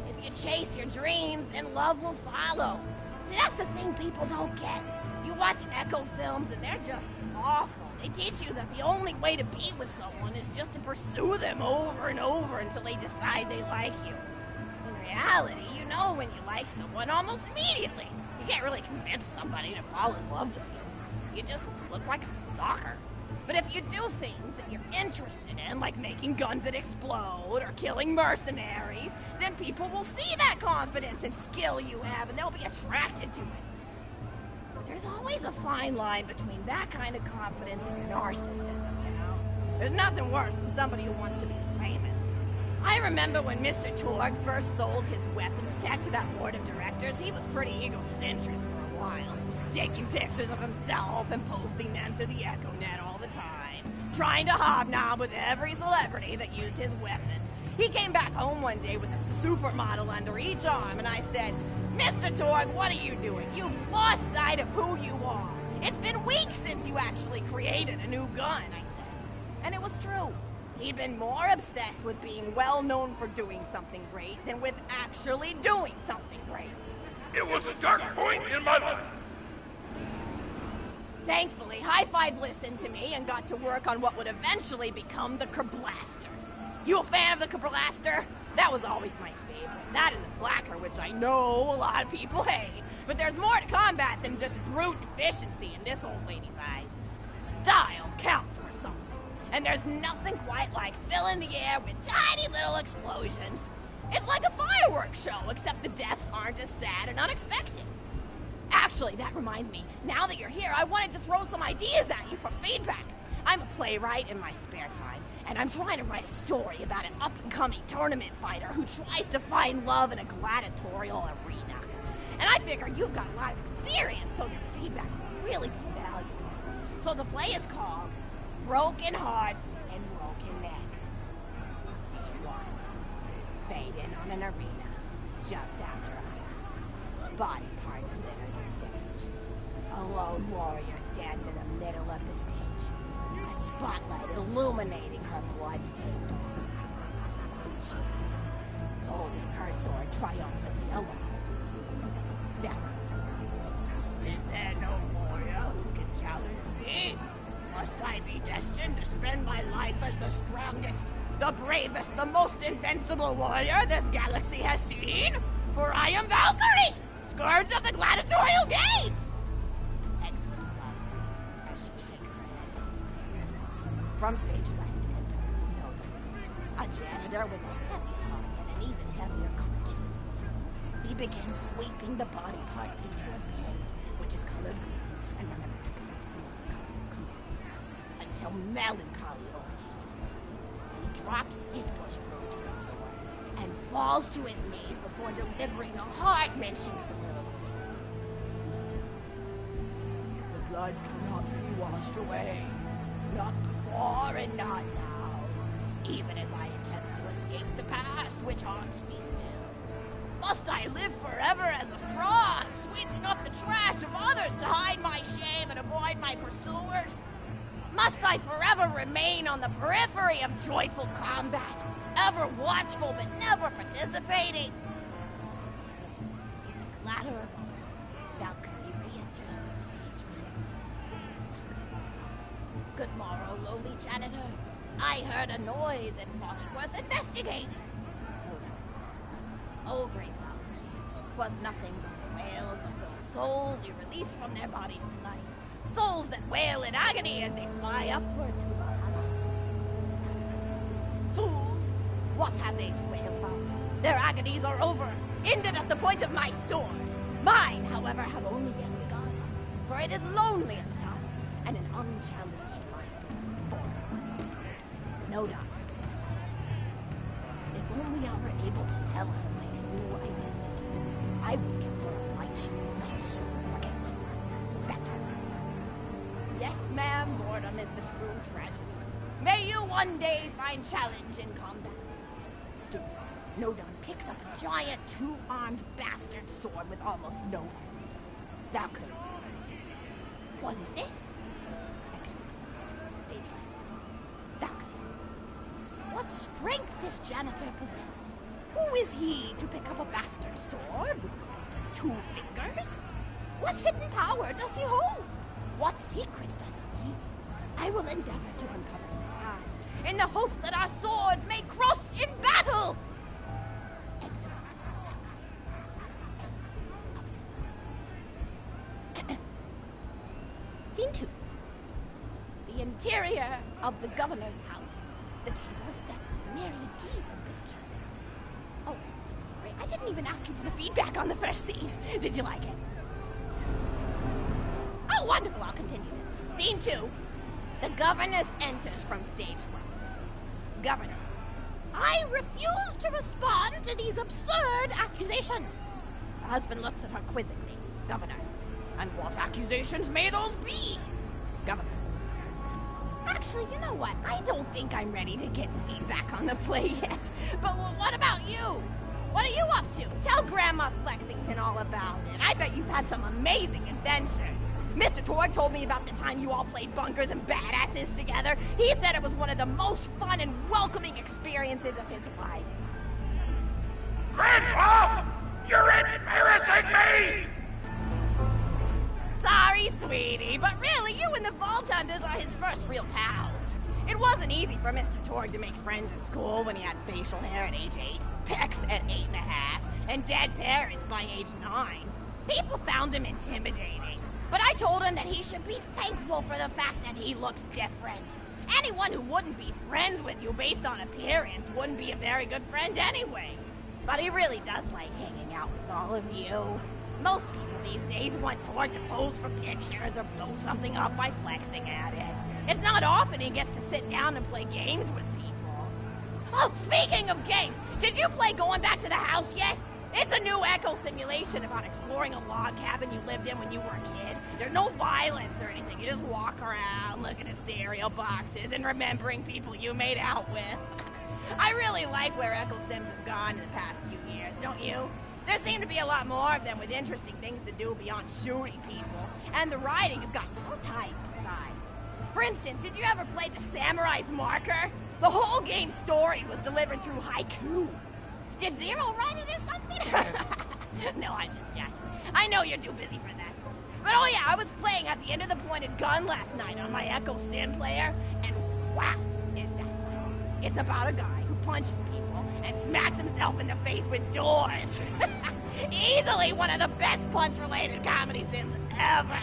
If you chase your dreams, then love will follow. See, that's the thing people don't get. You watch Echo films and they're just awful. They teach you that the only way to be with someone is just to pursue them over and over until they decide they like you. In reality, you know when you like someone almost immediately. You can't really convince somebody to fall in love with you. You just look like a stalker. But if you do things that you're interested in, like making guns that explode or killing mercenaries, then people will see that confidence and skill you have, and they'll be attracted to it. There's always a fine line between that kind of confidence and narcissism, you know? There's nothing worse than somebody who wants to be famous. I remember when Mr. Torg first sold his weapons tech to that board of directors, he was pretty egocentric for a while. Taking pictures of himself and posting them to the EchoNet all the time. Trying to hobnob with every celebrity that used his weapons. He came back home one day with a supermodel under each arm, and I said, "Mr. Torg, what are you doing? You've lost sight of who you are. It's been weeks since you actually created a new gun," I said. And it was true. He'd been more obsessed with being well known for doing something great than with actually doing something great. It was a dark point in my life. Thankfully, High Five listened to me and got to work on what would eventually become the Kerblaster. You a fan of the Kerblaster? That was always my favorite. That and the Flacker, which I know a lot of people hate. But there's more to combat than just brute efficiency in this old lady's eyes. Style counts for something. And there's nothing quite like filling the air with tiny little explosions. It's like a fireworks show, except the deaths aren't as sad and unexpected. Actually, that reminds me, now that you're here, I wanted to throw some ideas at you for feedback. I'm a playwright in my spare time, and I'm trying to write a story about an up-and-coming tournament fighter who tries to find love in a gladiatorial arena. And I figure you've got a lot of experience, so your feedback will really be valuable. So the play is called Broken Hearts and Broken Necks. Scene 1. Fade in on an arena, just after a battle. Body parts litter the stage. A lone warrior stands in the middle of the stage, a spotlight illuminating her blood-stained arm. She's there, holding her sword triumphantly aloft. Balcony. Is there no warrior who can challenge me? Must I be destined to spend my life as the strongest, the bravest, the most invincible warrior this galaxy has seen? For I am Valkyrie, scourge of the gladiatorial games! Exit loudly as she shakes her head in despair. From stage left, enter Nodal, a janitor with a heavy heart and an even heavier conscience. He begins sweeping the body parts into a bin, which is colored green, and remember that because that's the only color that come out, until melancholy overtakes him. He drops his push broom to the floor and falls to his knees before delivering a heart-wrenching soliloquy. The blood cannot be washed away. Not before and not now. Even as I attempt to escape the past which haunts me still. Must I live forever as a fraud, sweeping up the trash of others to hide my shame and avoid my pursuers? Must I forever remain on the periphery of joyful combat, ever watchful but never participating? With the clatter of armor, Valkyrie re-enters the stage right. Good morrow, lowly janitor. I heard a noise and thought it worth investigating. Oh, great Valkyrie, 'twas nothing but the wails of those souls you released from their bodies tonight. Souls that wail in agony as they fly upward to Valhalla. Fools! What have they to wail about? Their agonies are over, ended at the point of my sword. Mine, however, have only yet begun, for it is lonely at the top, and an unchallenged life is a borderland. No doubt, listen. If only I were able to tell her my true identity, I would give her a fight she would not soon forget. Better. Yes, ma'am, boredom is the true tragedy. May you one day find challenge in combat. Stooping, Nodon picks up a giant two-armed bastard sword with almost no effort. Valkyrie is What is this? Exit. Stage left. Valkyrie. What strength this janitor possessed? Who is he to pick up a bastard sword with 2 fingers? What hidden power does he hold? What secrets does he keep? I will endeavor to uncover his past, in the hopes that our swords may cross in battle! Excellent. End of scene. Scene 2. The interior of the governor's house. The table is set with myriad teas and biscuits. Oh, I'm so sorry. I didn't even ask you for the feedback on the first scene. Did you like it? Oh, wonderful. I'll continue then. Scene 2. The governess enters from stage left. Governess. I refuse to respond to these absurd accusations. Her husband looks at her quizzically. Governor. And what accusations may those be? Governess. Actually, you know what? I don't think I'm ready to get feedback on the play yet. But what about you? What are you up to? Tell Grandma Flexington all about it. I bet you've had some amazing adventures. Mr. Torg told me about the time you all played bunkers and badasses together. He said it was one of the most fun and welcoming experiences of his life. Grandpa! You're embarrassing me! Sorry, sweetie, but really, you and the Vault Hunters are his first real pals. It wasn't easy for Mr. Torg to make friends at school when he had facial hair at age 8, pecs at 8.5, and dead parents by age 9. People found him intimidating, but I told him that he should be thankful for the fact that he looks different. Anyone who wouldn't be friends with you based on appearance wouldn't be a very good friend anyway. But he really does like hanging out with all of you. Most people these days want Torg to pose for pictures or blow something up by flexing at it. It's not often he gets to sit down and play games with people. Oh, speaking of games, did you play Going Back to the House yet? It's a new echo simulation about exploring a log cabin you lived in when you were a kid. There's no violence or anything. You just walk around looking at cereal boxes and remembering people you made out with. I really like where Echo Sims have gone in the past few years, don't you? There seem to be a lot more of them with interesting things to do beyond shooting people, and the writing has gotten so tight besides. For instance, did you ever play The Samurai's Marker? The whole game's story was delivered through haiku. Did Zero write it or something? No, I'm just joshing. I know you're too busy for that. But oh yeah, I was playing at the end of the pointed gun last night on my Echo Sim player, and wow, is that fun. It's about a guy who punches people and smacks himself in the face with doors. Easily one of the best punch-related comedy sims ever.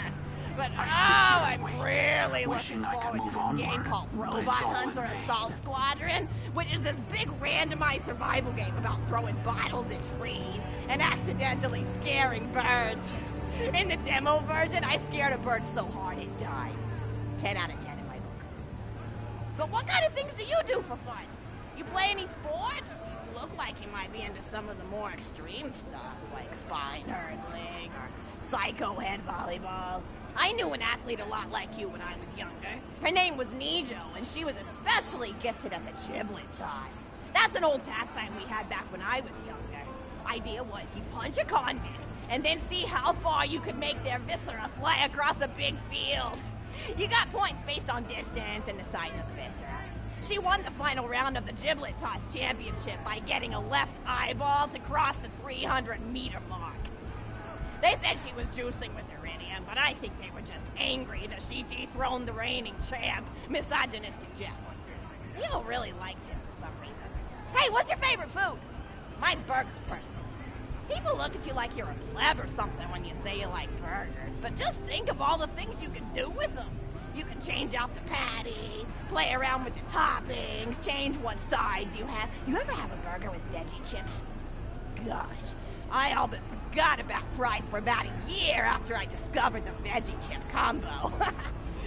But I'm really looking forward to this game called Robot Hunter Assault Squadron, which is this big randomized survival game about throwing bottles at trees and accidentally scaring birds. In the demo version, I scared a bird so hard it died. 10 out of 10 in my book. But what kind of things do you do for fun? You play any sports? You look like you might be into some of the more extreme stuff, like spine hurdling or psycho head volleyball. I knew an athlete a lot like you when I was younger. Her name was Nijo, and she was especially gifted at the giblet toss. That's an old pastime we had back when I was younger. idea was you punch a convict, and then see how far you could make their viscera fly across a big field. You got points based on distance and the size of the viscera. She won the final round of the Giblet Toss Championship by getting a left eyeball to cross the 300-meter mark. They said she was juicing with Iridium, but I think they were just angry that she dethroned the reigning champ, misogynistic Jeff. People really liked him for some reason. Hey, what's your favorite food? Mine's burgers, personally. People look at you like you're a pleb or something when you say you like burgers, but just think of all the things you can do with them. You can change out the patty, play around with the toppings, change what sides you have. You ever have a burger with veggie chips? Gosh, I all but forgot about fries for about a year after I discovered the veggie chip combo.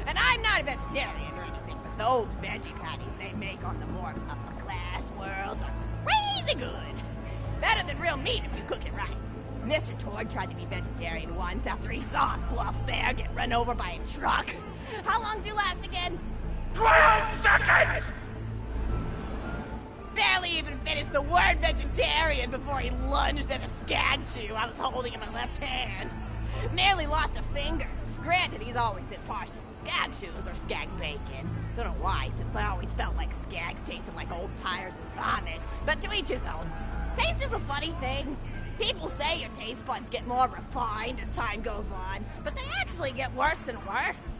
And I'm not a vegetarian or anything, but those veggie patties they make on the more upper-class worlds are crazy good. Better than real meat if you cook it right. Mr. Torg tried to be vegetarian once after he saw a fluff bear get run over by a truck. How long do you last again? 12 seconds! Barely even finished the word vegetarian before he lunged at a skag shoe I was holding in my left hand. Nearly lost a finger. Granted, he's always been partial to skag shoes or skag bacon. Don't know why, since I always felt like skags tasted like old tires and vomit. But to each his own. Taste is a funny thing. People say your taste buds get more refined as time goes on, but they actually get worse and worse.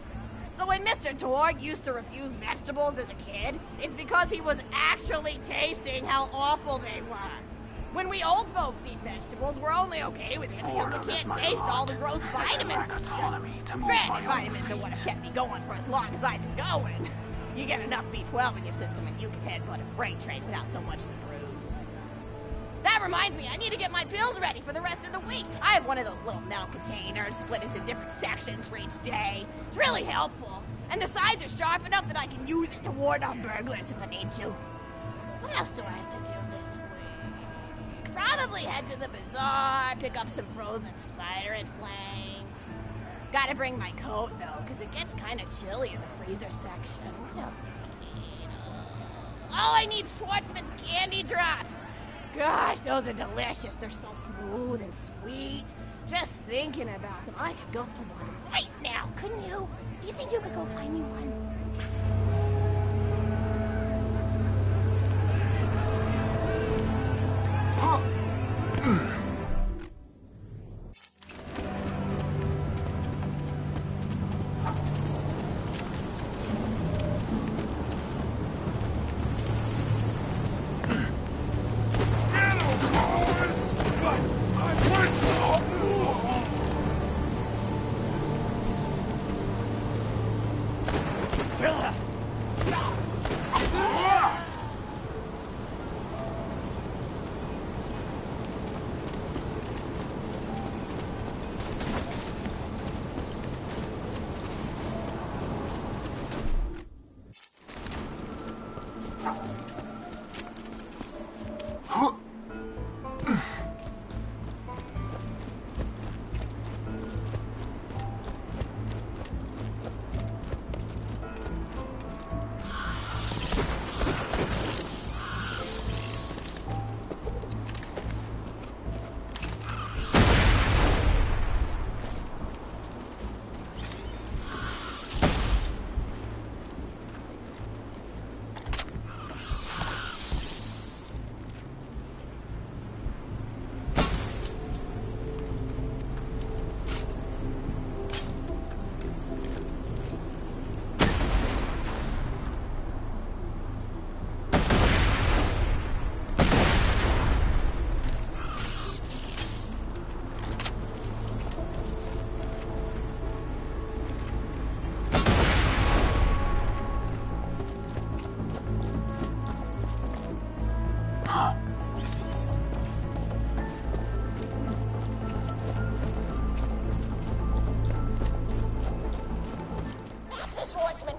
So when Mr. Torg used to refuse vegetables as a kid, it's because he was actually tasting how awful they were. When we old folks eat vegetables, we're only okay with it because we can't taste all the gross vitamins and stuff. Granted, vitamins are what have kept me going for as long as I've been going. You get enough B12 in your system and you can headbutt a freight train without so much as a bruise. That reminds me, I need to get my pills ready for the rest of the week. I have one of those little metal containers split into different sections for each day. It's really helpful. And the sides are sharp enough that I can use it to ward off burglars if I need to. What else do I have to do this week? Probably head to the bazaar, pick up some frozen spider and flanks. Gotta bring my coat, though, because it gets kind of chilly in the freezer section. What else do I need? Oh, I need Schwartzman's candy drops. Gosh, those are delicious. They're so smooth and sweet. Just thinking about them, I could go for one right now, couldn't you? Do you think you could go find me one?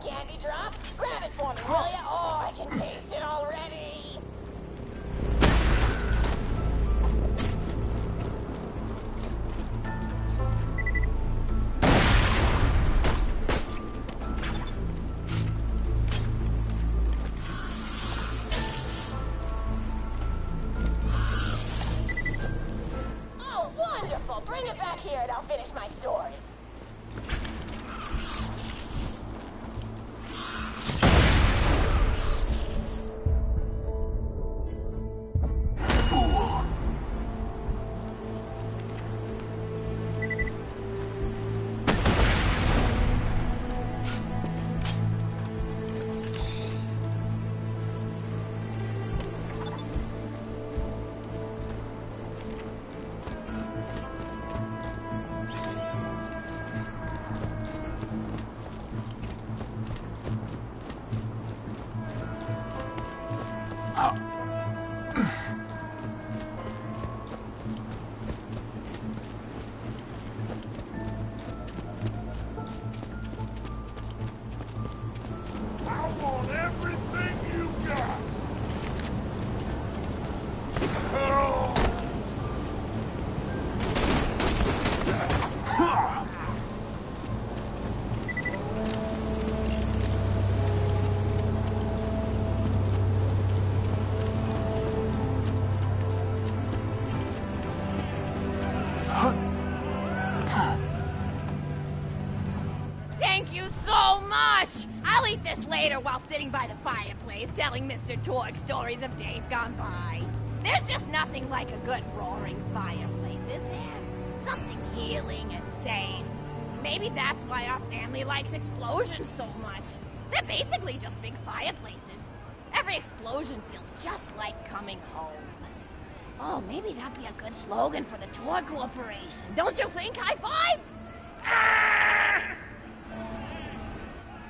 Candy drop? Grab it for me, will ya? Oh, I can taste it already. Bring it back here and I'll finish my story. Fool. I want everything you got. Oh. Thank you so much! I'll eat this later while sitting by the fireplace telling Mr. Torg stories of days gone by. There's just nothing like a good roaring fireplace, is there? Something healing and safe. Maybe that's why our family likes explosions so much. They're basically just big fireplaces. Every explosion feels just like coming home. Oh, maybe that'd be a good slogan for the Torg Corporation. Don't you think, High Five? Ah!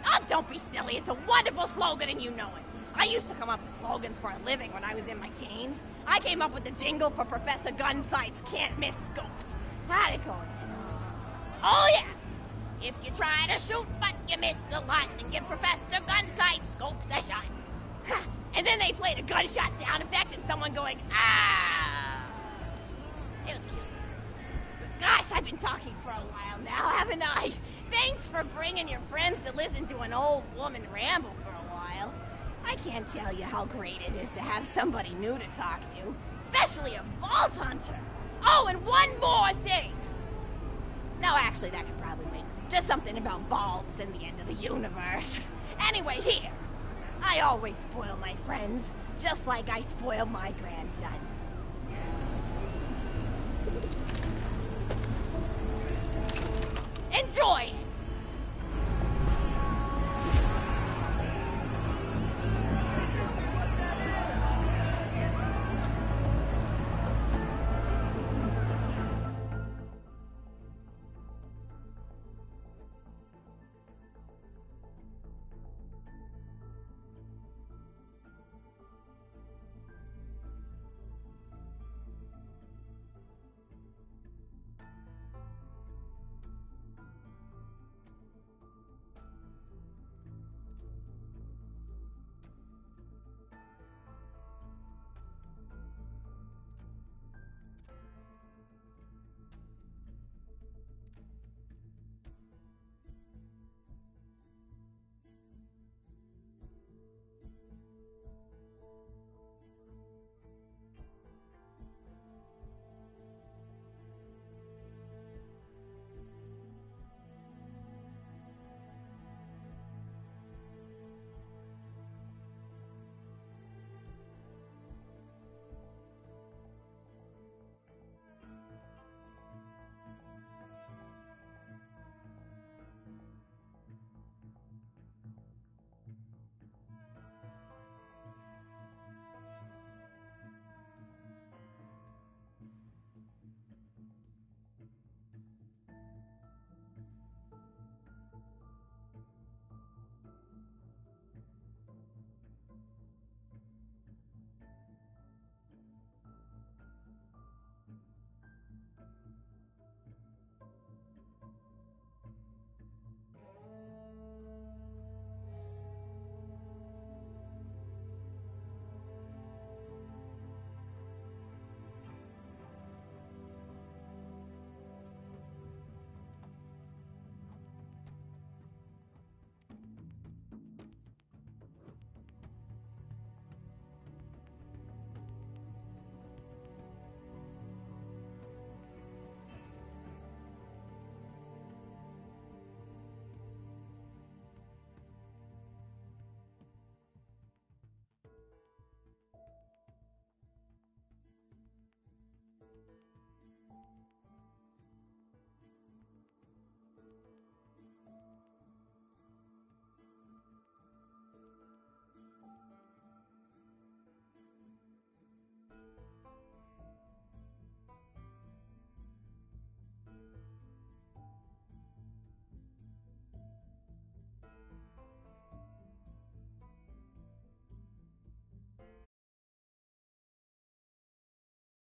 Oh, don't be silly. It's a wonderful slogan and you know it. I used to come up with slogans for a living when I was in my teens. I came up with the jingle for Professor Gunsight's Can't Miss Scopes. How'd it go again? Oh, yeah. If you try to shoot but you miss a lot, then give Professor Gunsight Scopes a shot. Ha! And then they played a gunshot sound effect and someone going, ah. It was cute. But gosh, I've been talking for a while now, haven't I? Thanks for bringing your friends to listen to an old woman ramble for a while. I can't tell you how great it is to have somebody new to talk to, especially a vault hunter. Oh, and one more thing. No, actually, that could probably wait. Just something about vaults and the end of the universe. Anyway, here. I always spoil my friends, just like I spoil my grandson. Enjoy!